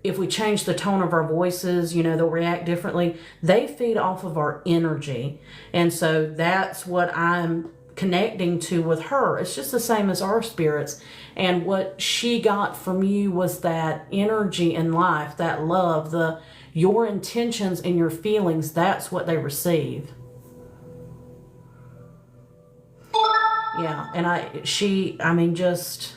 if we change the tone of our voices, you know, they'll react differently. They feed off of our energy, and so that's what I'm connecting to with her. It's just the same as our spirits. And what she got from you was that energy in life, that love, your intentions and your feelings. That's what they receive. Yeah, and I mean, just,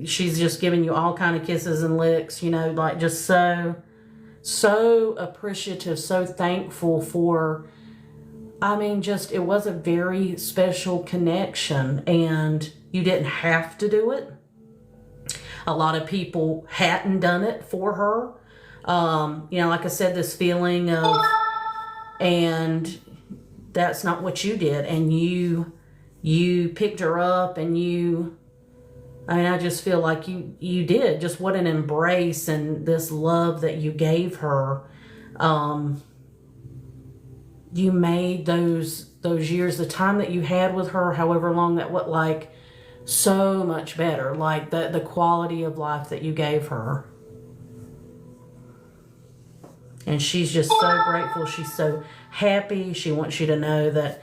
she's just giving you all kind of kisses and licks, you know, like just so appreciative, so thankful for, I mean, just, it was a very special connection, and you didn't have to do it. A lot of people hadn't done it for her. You know, like I said, this feeling of, and that's not what you did. And you picked her up, and I mean, I just feel like you did. Just what an embrace, and this love that you gave her. You made those years, the time that you had with her, however long that, what, like, so much better. Like the quality of life that you gave her. And she's just so grateful. She's so happy. She wants you to know that,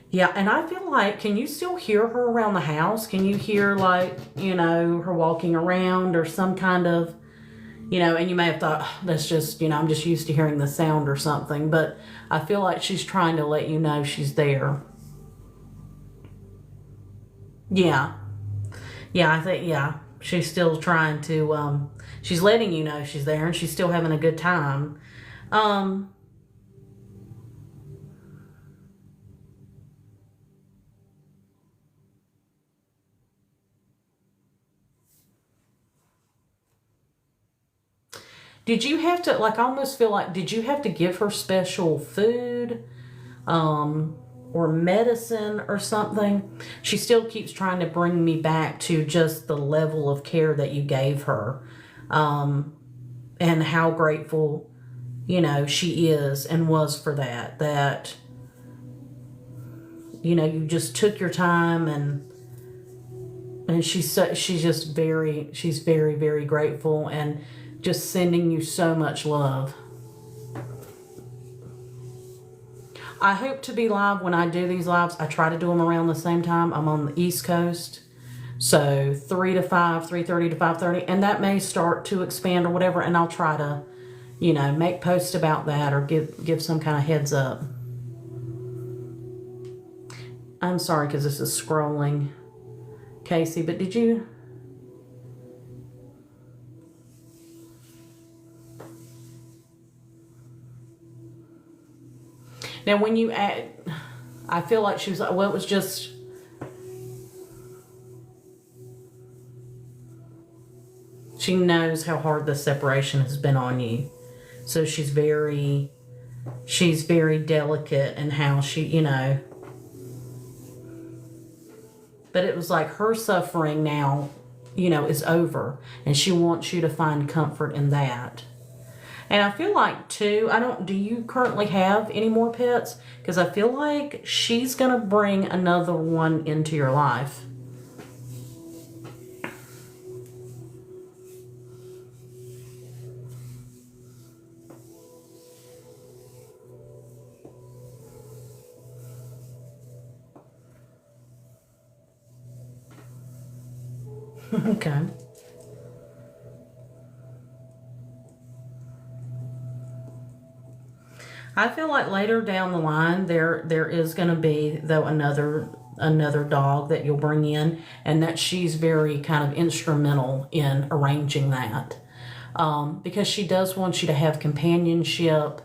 yeah. And I feel like, can you still hear her around the house? Can you hear, like, you know, her walking around, or some kind of, you know, and you may have thought, oh, that's just, you know, I'm just used to hearing the sound or something. But I feel like she's trying to let you know she's there. Yeah. Yeah, I think, yeah. She's still trying to, she's letting you know she's there, and she's still having a good time. Did you have to, like, I almost feel like, did you have to give her special food, or medicine or something? She still keeps trying to bring me back to just the level of care that you gave her, and how grateful, you know, she is and was for that, you know, you just took your time, and she's very, very grateful, and just sending you so much love. I hope to be live when I do these lives. I try to do them around the same time. I'm on the East Coast, So 3 to 5, 3:30 to 5:30, and that may start to expand or whatever, and I'll try to, you know, make posts about that or give some kind of heads up. I'm sorry because this is scrolling, Casey, but did you... Now when you add, I feel like she was like, well, it was just... She knows how hard the separation has been on you. So she's very delicate in how she, you know. But it was like her suffering now, you know, is over. And she wants you to find comfort in that. And I feel like, too, do you currently have any more pets? Because I feel like she's going to bring another one into your life. Okay. I feel like later down the line there is going to be, though, another dog that you'll bring in, and that she's very kind of instrumental in arranging that, because she does want you to have companionship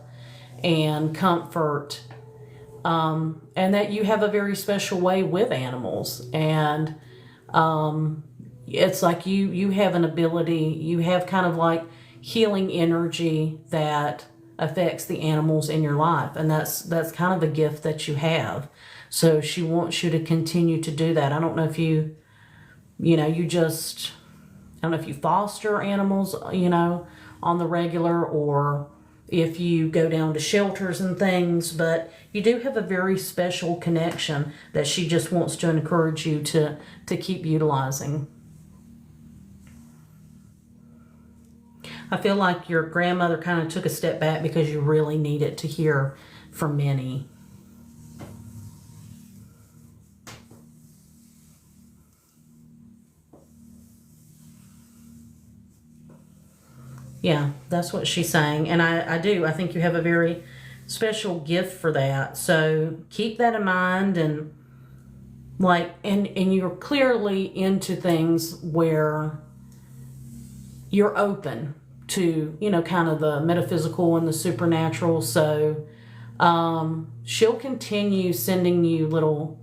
and comfort, and that you have a very special way with animals, and it's like you have an ability, you have kind of like healing energy that affects the animals in your life, and that's kind of a gift that you have. So she wants you to continue to do that. I don't know if you know, I don't know if you foster animals, you know, on the regular, or if you go down to shelters and things, but you do have a very special connection that she just wants to encourage you to keep utilizing. I feel like your grandmother kind of took a step back because you really needed to hear from Minnie. Yeah, that's what she's saying. And I think you have a very special gift for that. So keep that in mind, and like, and you're clearly into things where you're open to, you know, kind of the metaphysical and the supernatural. So she'll continue sending you little...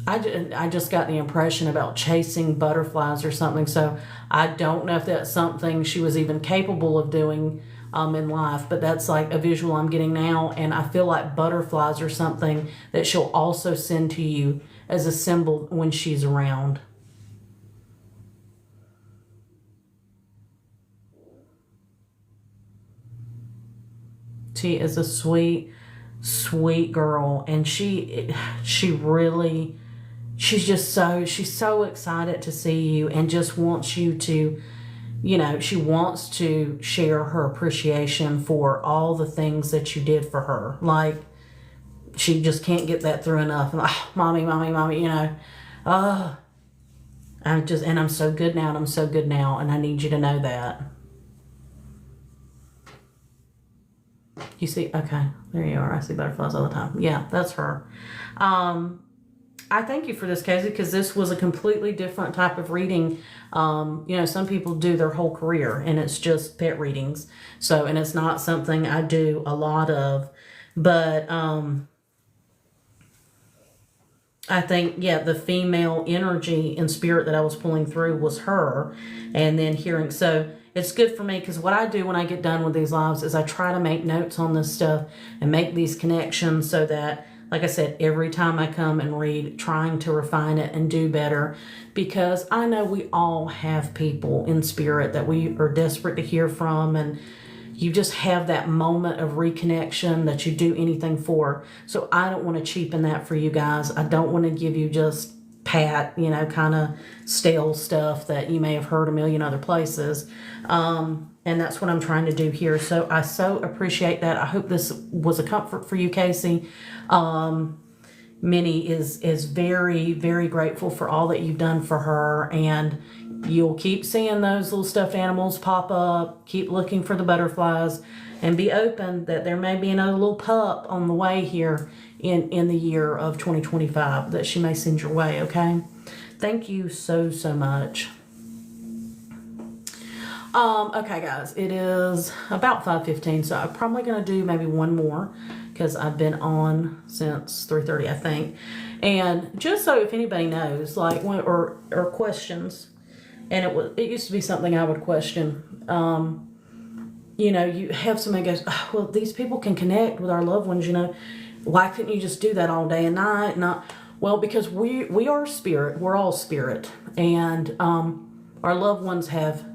I just got the impression about chasing butterflies or something. So I don't know if that's something she was even capable of doing in life, but that's like a visual I'm getting now. And I feel like butterflies are something that she'll also send to you as a symbol when she's around. She is a sweet, sweet girl, and she's so excited to see you, and just wants you to, you know, she wants to share her appreciation for all the things that you did for her. Like, she just can't get that through enough. And mommy, you know, I'm so good now, and I'm so good now, and I need you to know that. You see, okay, there you are. I see butterflies all the time. Yeah, that's her. I thank you for this, Casey, because this was a completely different type of reading. You know, some people do their whole career, and it's just pet readings. So, and it's not something I do a lot of, but I think, yeah, the female energy and spirit that I was pulling through was her, and then hearing, so it's good for me, because what I do when I get done with these lives is I try to make notes on this stuff and make these connections, so that, like I said, every time I come and read, trying to refine it and do better, because I know we all have people in spirit that we are desperate to hear from, and you just have that moment of reconnection that you do anything for. So I don't want to cheapen that for you guys. I don't want to give you just pat, you know, kind of stale stuff that you may have heard a million other places. And that's what I'm trying to do here. So I so appreciate that. I hope this was a comfort for you, Casey. Minnie is very, very grateful for all that you've done for her, and you'll keep seeing those little stuffed animals pop up. Keep looking for the butterflies, and be open that there may be another little pup on the way here in the year of 2025 that she may send your way, okay? Thank you so, so much. Okay, guys, it is about 5:15, so I'm probably going to do maybe one more because I've been on since 3:30, I think. And just so if anybody knows, like, or questions, and it used to be something I would question. You know, you have somebody goes, oh, well, these people can connect with our loved ones, you know. Why couldn't you just do that all day and night? Well, because we are spirit. We're all spirit. And our loved ones have,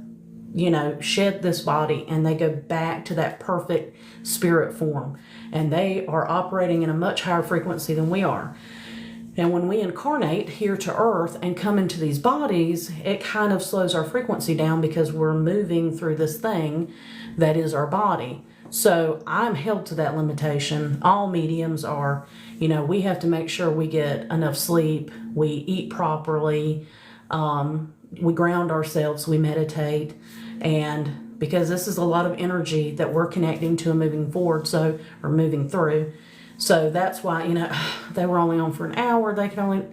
you know, shed this body and they go back to that perfect spirit form. And they are operating in a much higher frequency than we are. And when we incarnate here to earth and come into these bodies, it kind of slows our frequency down because we're moving through this thing that is our body. So I'm held to that limitation. All mediums are, you know, we have to make sure we get enough sleep, we eat properly, we ground ourselves, we meditate, and because this is a lot of energy that we're connecting to and moving forward, or moving through. So that's why, you know, they were only on for an hour. They can only,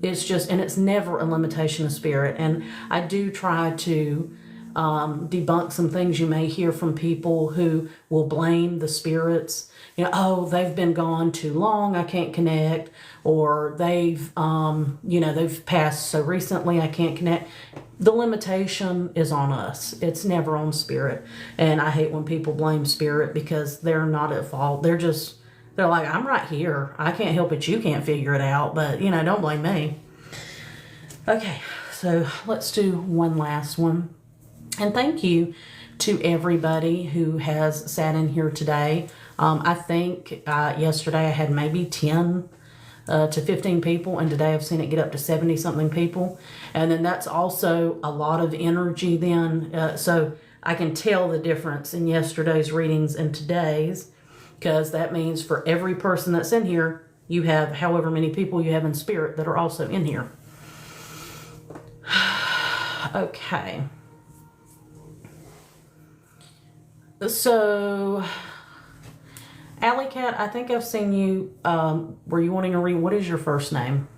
it's just, and it's never a limitation of spirit. And I do try to debunk some things you may hear from people who will blame the spirits. You know, oh, they've been gone too long, I can't connect. Or they've, you know, they've passed so recently, I can't connect. The limitation is on us. It's never on spirit. And I hate when people blame spirit because they're not at fault. They're like, I'm right here. I can't help it. You can't figure it out. But, you know, don't blame me. Okay, so let's do one last one. And thank you to everybody who has sat in here today. I think yesterday I had maybe 10 to 15 people. And today I've seen it get up to 70-something people. And then that's also a lot of energy then. So I can tell the difference in yesterday's readings and today's. Because that means for every person that's in here, you have however many people you have in spirit that are also in here. Okay. So, Alley Cat, I think I've seen you, were you wanting to read, what is your first name?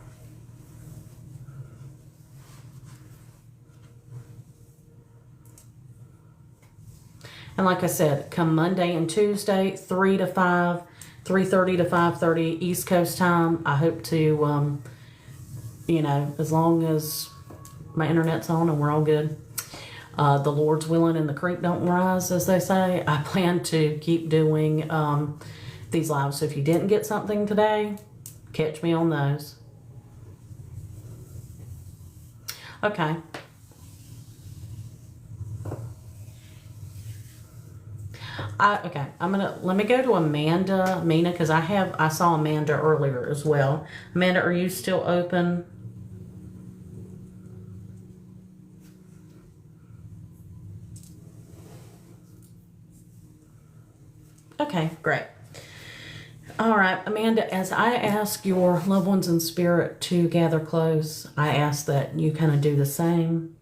And like I said, come Monday and Tuesday, 3 to 5, 3:30 to 5:30 East Coast time. I hope to, you know, as long as my internet's on and we're all good, the Lord's willing and the creek don't rise, as they say, I plan to keep doing these lives. So if you didn't get something today, catch me on those. Okay. Okay, let me go to Amanda, Mina, because I saw Amanda earlier as well. Amanda, are you still open? Okay, great. All right, Amanda, as I ask your loved ones in spirit to gather close, I ask that you kind of do the same.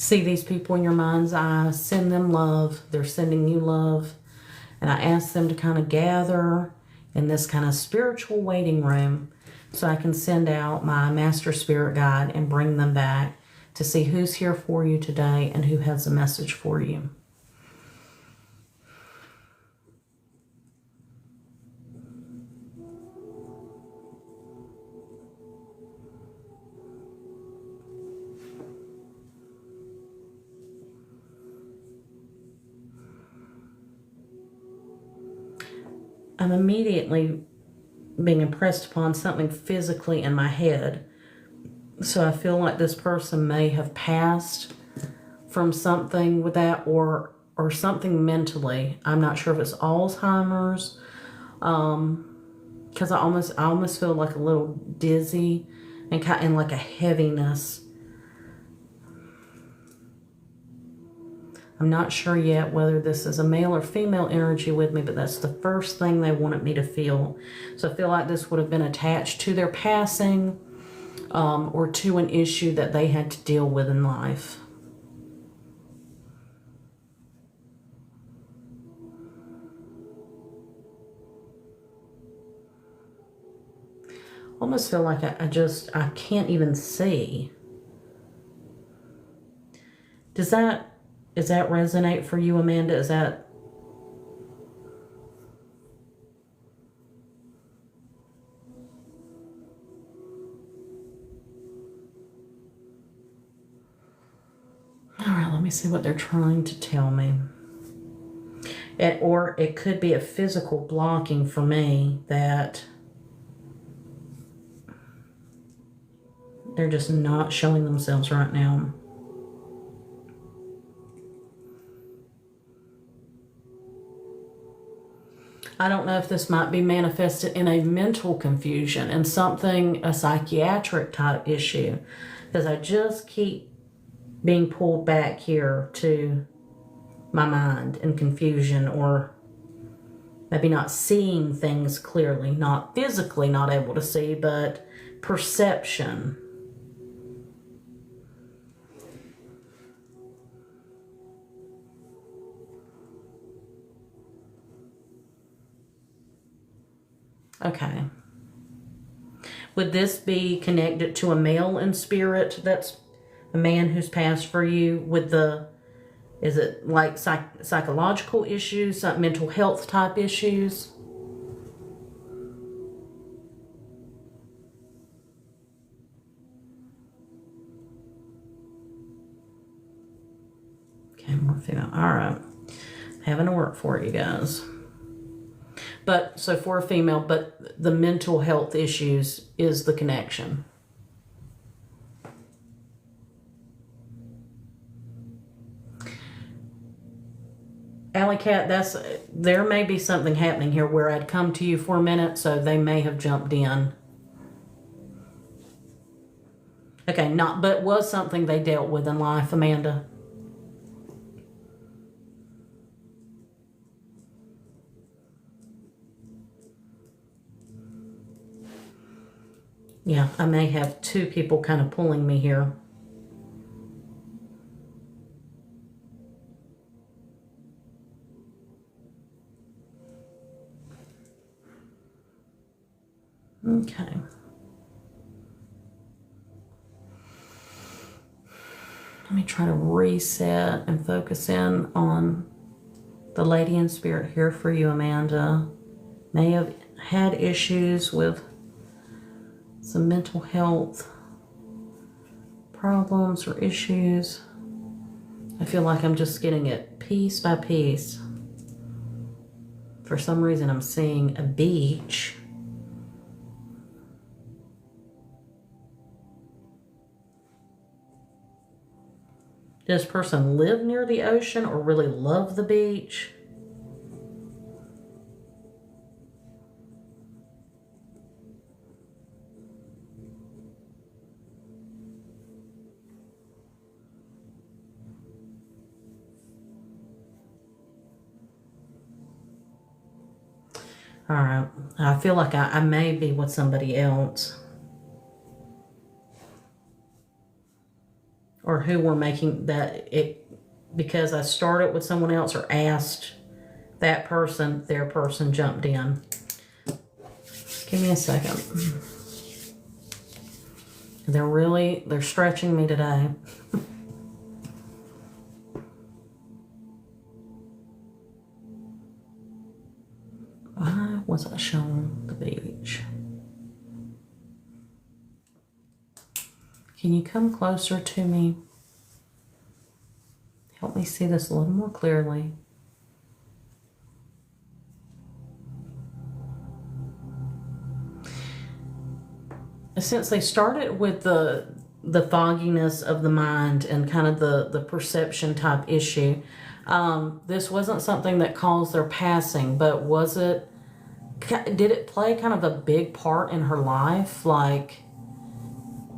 See these people in your mind's eye, send them love. They're sending you love. And I ask them to kind of gather in this kind of spiritual waiting room so I can send out my master spirit guide and bring them back to see who's here for you today and who has a message for you. I'm immediately being impressed upon something physically in my head. So I feel like this person may have passed from something with that or something mentally. I'm not sure if it's Alzheimer's, because I almost feel like a little dizzy and like a heaviness. I'm not sure yet whether this is a male or female energy with me, but that's the first thing they wanted me to feel. So I feel like this would have been attached to their passing, or to an issue that they had to deal with in life. Almost feel like I can't even see. Does that resonate for you, Amanda? Is that... All right, let me see what they're trying to tell me. Or it could be a physical blocking for me that they're just not showing themselves right now. I don't know if this might be manifested in a mental confusion and something, a psychiatric type issue, because I just keep being pulled back here to my mind and confusion, or maybe not seeing things clearly, not physically not able to see, but perception. Okay. Would this be connected to a male in spirit? That's a man who's passed for you with the, is it like psychological issues, mental health type issues? Okay, more female. All right. Having to work for it, you guys. But, so for a female, but the mental health issues is the connection. Alley Cat, there may be something happening here where I'd come to you for a minute, so they may have jumped in. Okay, but was something they dealt with in life, Amanda? Yeah, I may have two people kind of pulling me here. Okay. Let me try to reset and focus in on the lady in spirit here for you, Amanda. May have had issues with some mental health problems or issues. I feel like I'm just getting it piece by piece. For some reason, I'm seeing a beach. Does this person live near the ocean or really love the beach? All right, I feel like I may be with somebody else. Or who were making that, because I started with someone else or asked that person, their person jumped in. Give me a second. They're stretching me today. Why was I shown the beach? Can you come closer to me? Help me see this a little more clearly. Since they started with the fogginess of the mind and kind of the perception type issue, this wasn't something that caused their passing, but did it play kind of a big part in her life? Like,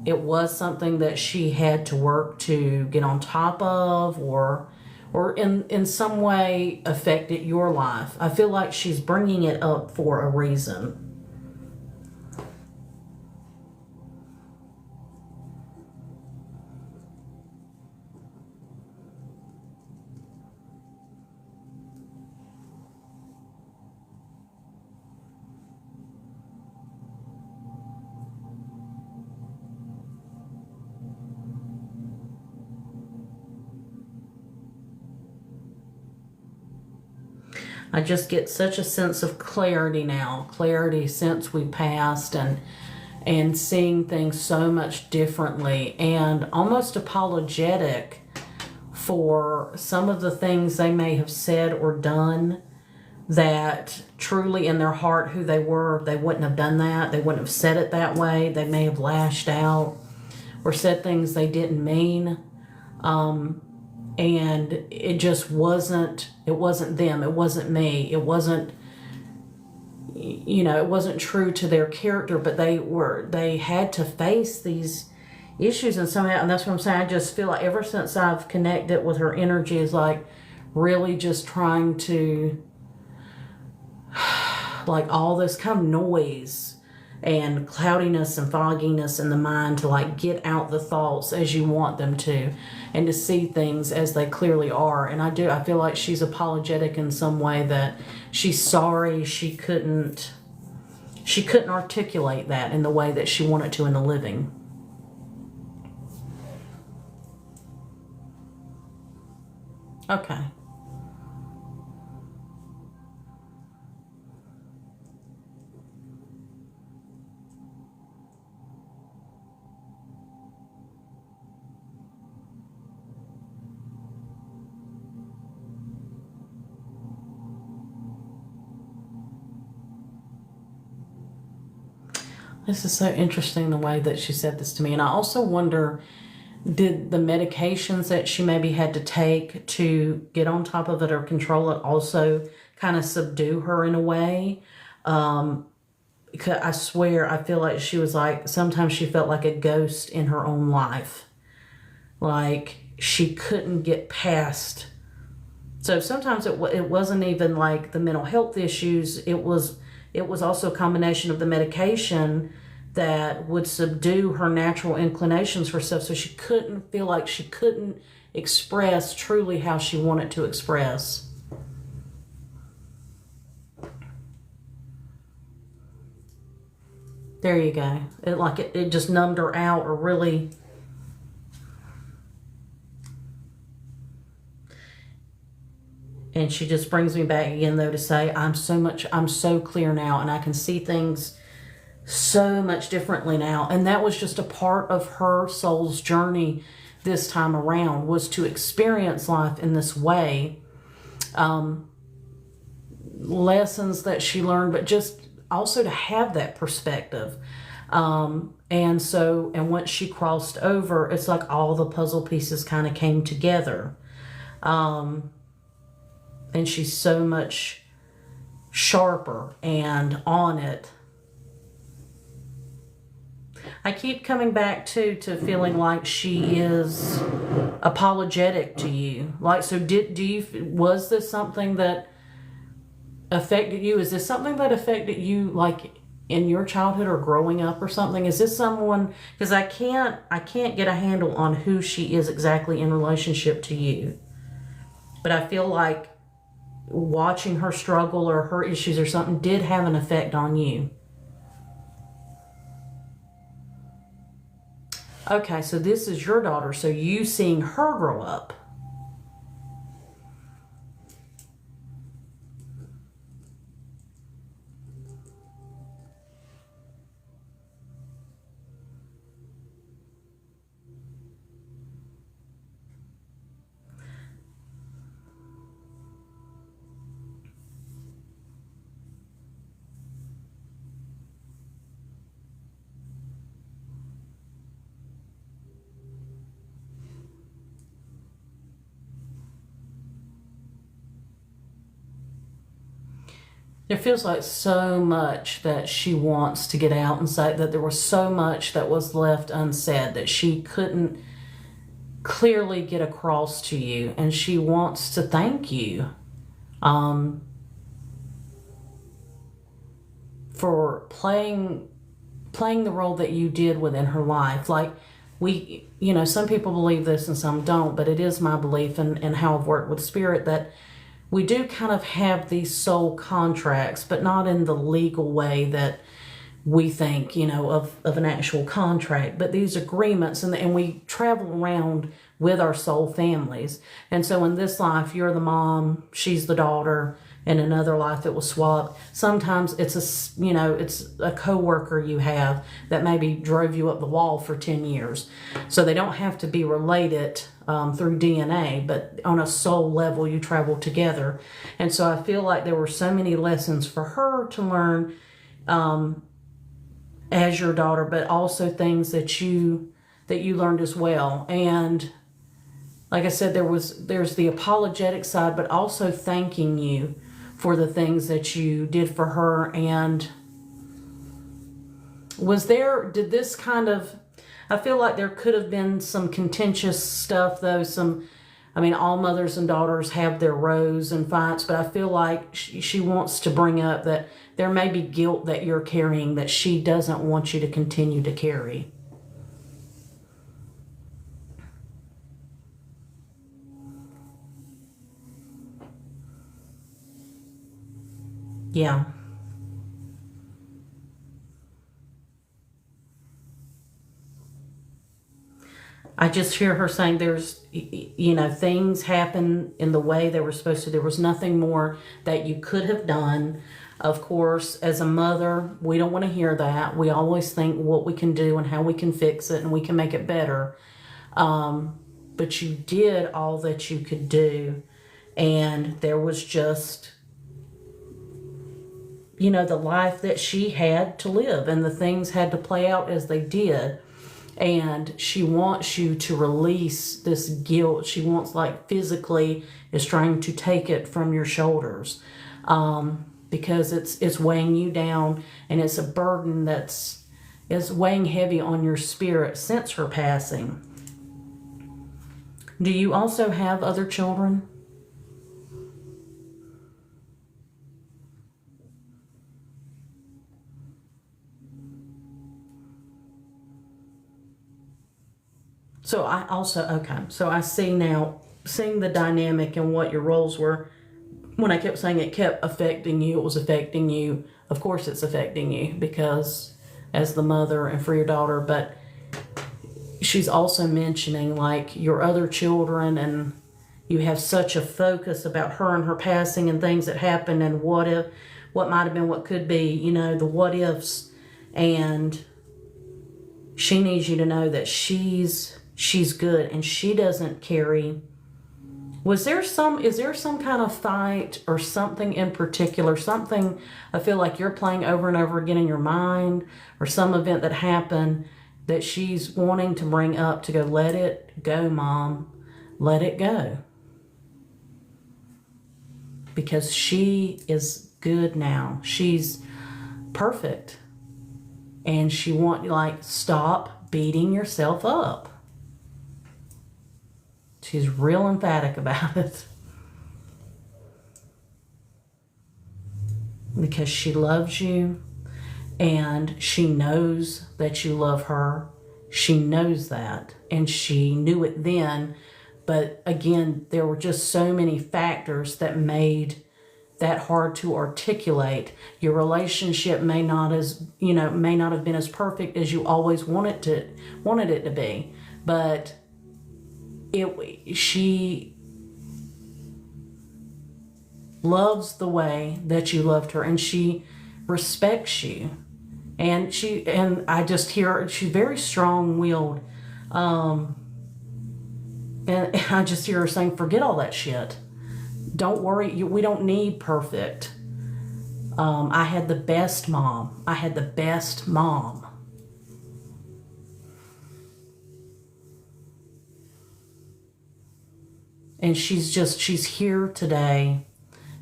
it was something that she had to work to get on top of, or or in some way affected your life. I feel like she's bringing it up for a reason. I just get such a sense of clarity now, clarity since we passed, and seeing things so much differently, and almost apologetic for some of the things they may have said or done that truly in their heart who they were, they wouldn't have done that. They wouldn't have said it that way. They may have lashed out or said things they didn't mean. And it just wasn't them. It wasn't me. It wasn't, it wasn't true to their character, but they had to face these issues and somehow, and that's what I'm saying. I just feel like ever since I've connected with her energy is like really just trying to, like all this kind of noise and cloudiness and fogginess in the mind to like get out the thoughts as you want them to, and to see things as they clearly are. And I feel like she's apologetic in some way, that she's sorry she couldn't articulate that in the way that she wanted to in the living. Okay. This is so interesting the way that she said this to me. And I also wonder, did the medications that she maybe had to take to get on top of it or control it also kind of subdue her in a way? Because I swear, I feel like she was like, sometimes she felt like a ghost in her own life. Like she couldn't get past. So sometimes it wasn't even like the mental health issues. It was also a combination of the medication that would subdue her natural inclinations for stuff, so she couldn't feel like she couldn't express truly how she wanted to express. There you go. It just numbed her out, or really. And she just brings me back again, though, to say, I'm so clear now, and I can see things so much differently now. And that was just a part of her soul's journey this time around, was to experience life in this way. Lessons that she learned, but just also to have that perspective. And once she crossed over, it's like all the puzzle pieces kind of came together. And she's so much sharper and on it. I keep coming back to feeling like she is apologetic to you. Like, so was this something that affected you? Is this something that affected you, like in your childhood or growing up or something? Is this someone, because I can't get a handle on who she is exactly in relationship to you. But I feel like watching her struggle or her issues or something did have an effect on you. Okay, so this is your daughter, so you seeing her grow up. There feels like so much that she wants to get out and say, that there was so much that was left unsaid that she couldn't clearly get across to you, and she wants to thank you for playing the role that you did within her life. Like, some people believe this and some don't, but it is my belief and how I've worked with spirit that we do kind of have these soul contracts, but not in the legal way that we think, of an actual contract, but these agreements, and we travel around with our soul families. And so in this life, you're the mom, she's the daughter. In another life, it was swapped. Sometimes it's a coworker you have that maybe drove you up the wall for 10 years. So they don't have to be related through DNA, but on a soul level, you travel together. And so I feel like there were so many lessons for her to learn as your daughter, but also things that you learned as well. And like I said, there's the apologetic side, but also thanking you for the things that you did for her. And did this kind of, I feel like there could have been some contentious stuff though, all mothers and daughters have their rows and fights, but I feel like she wants to bring up that there may be guilt that you're carrying that she doesn't want you to continue to carry. Yeah. I just hear her saying there's, things happen in the way they were supposed to. There was nothing more that you could have done. Of course, as a mother, we don't want to hear that. We always think what we can do and how we can fix it and we can make it better. But you did all that you could do. And there was just, the life that she had to live, and the things had to play out as they did. And she wants you to release this guilt. She wants, physically is trying to take it from your shoulders, because it's weighing you down, and it's a burden that's weighing heavy on your spirit since her passing. Do you also have other children? So I see now, seeing the dynamic and what your roles were. When I kept saying it kept affecting you, it was affecting you. Of course it's affecting you because as the mother and for your daughter, but she's also mentioning your other children, and you have such a focus about her and her passing and things that happened and what might have been, what could be, the what ifs. And she needs you to know that she's good and she doesn't carry. Is there some kind of fight or something in particular, something I feel like you're playing over and over again in your mind, or some event that happened that she's wanting to bring up to go, let it go, Mom, let it go. Because she is good now. She's perfect. And she stop beating yourself up. She's real emphatic about it. Because she loves you, and she knows that you love her. She knows that, and she knew it then. But again, there were just so many factors that made that hard to articulate. Your relationship may not have been as perfect as you always wanted it to be, but she loves the way that you loved her, and she respects you, and I just hear her, she's very strong-willed, and I just hear her saying, forget all that shit. Don't worry, we don't need perfect. I had the best mom. And she's here today,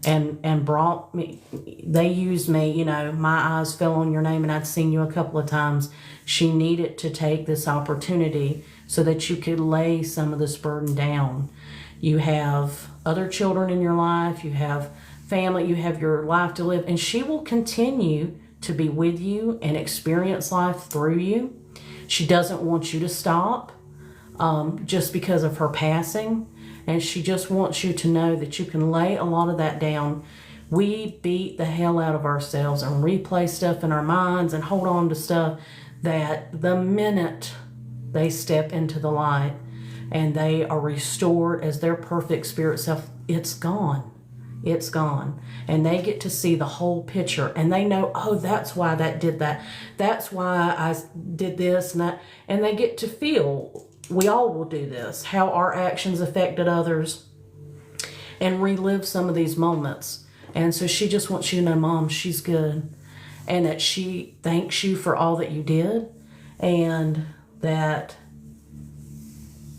and brought me, they used me, you know, my eyes fell on your name and I'd seen you a couple of times. She needed to take this opportunity so that you could lay some of this burden down. You have other children in your life, you have family, you have your life to live, and she will continue to be with you and experience life through you. She doesn't want you to stop just because of her passing, and she just wants you to know that you can lay a lot of that down. We beat the hell out of ourselves and replay stuff in our minds and hold on to stuff that the minute they step into the light and they are restored as their perfect spirit self, it's gone. It's gone. And they get to see the whole picture, and they know, oh, that's why that did that. That's why I did this and that. And they get to feel, we all will do this, how our actions affected others, and relive some of these moments. And so she just wants you to know, Mom, she's good, and that she thanks you for all that you did, and that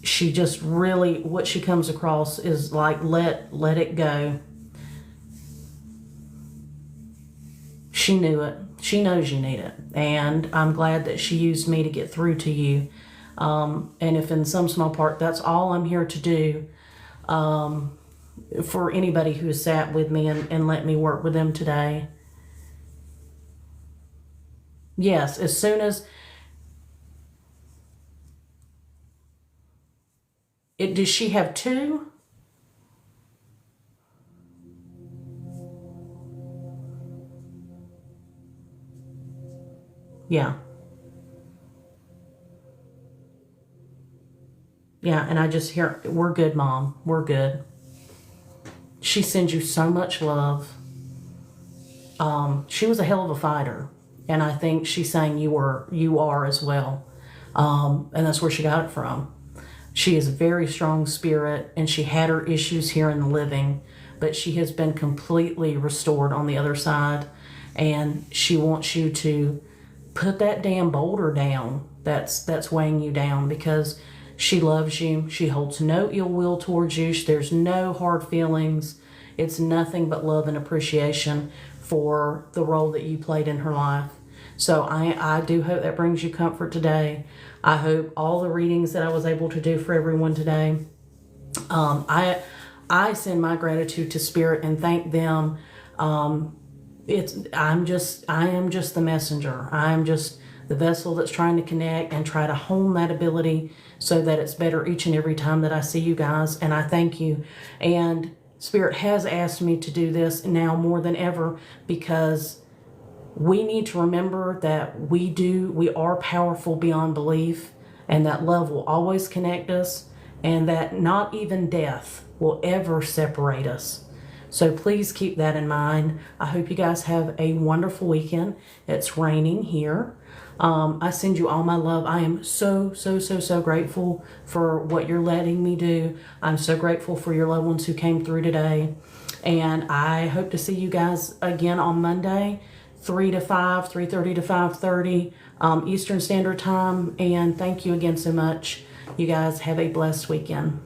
she just really, what she comes across is like, let it go. She knew it. She knows you need it. And I'm glad that she used me to get through to you. And if in some small part, that's all I'm here to do, for anybody who has sat with me and let me work with them today. Yes, as soon as does she have two? Yeah. Yeah, and I just hear, we're good, Mom. We're good. She sends you so much love. She was a hell of a fighter, and I think she's saying you are as well. And that's where she got it from. She is a very strong spirit, and she had her issues here in the living, but she has been completely restored on the other side, and she wants you to put that damn boulder down that's weighing you down, because she loves you. She holds no ill will towards you. There's no hard feelings. It's nothing but love and appreciation for the role that you played in her life. So I do hope that brings you comfort today. I hope all the readings that I was able to do for everyone today, I send my gratitude to Spirit and thank them. I am just the messenger. I am just the vessel that's trying to connect and try to hone that ability so that it's better each and every time that I see you guys. And I thank you. And Spirit has asked me to do this now more than ever, because we need to remember that we are powerful beyond belief, and that love will always connect us, and that not even death will ever separate us. So please keep that in mind. I hope you guys have a wonderful weekend. It's raining here. I send you all my love. I am so grateful for what you're letting me do. I'm so grateful for your loved ones who came through today. And I hope to see you guys again on Monday, 3 to 5, 3:30 to 5:30 Eastern Standard Time. And thank you again so much. You guys have a blessed weekend.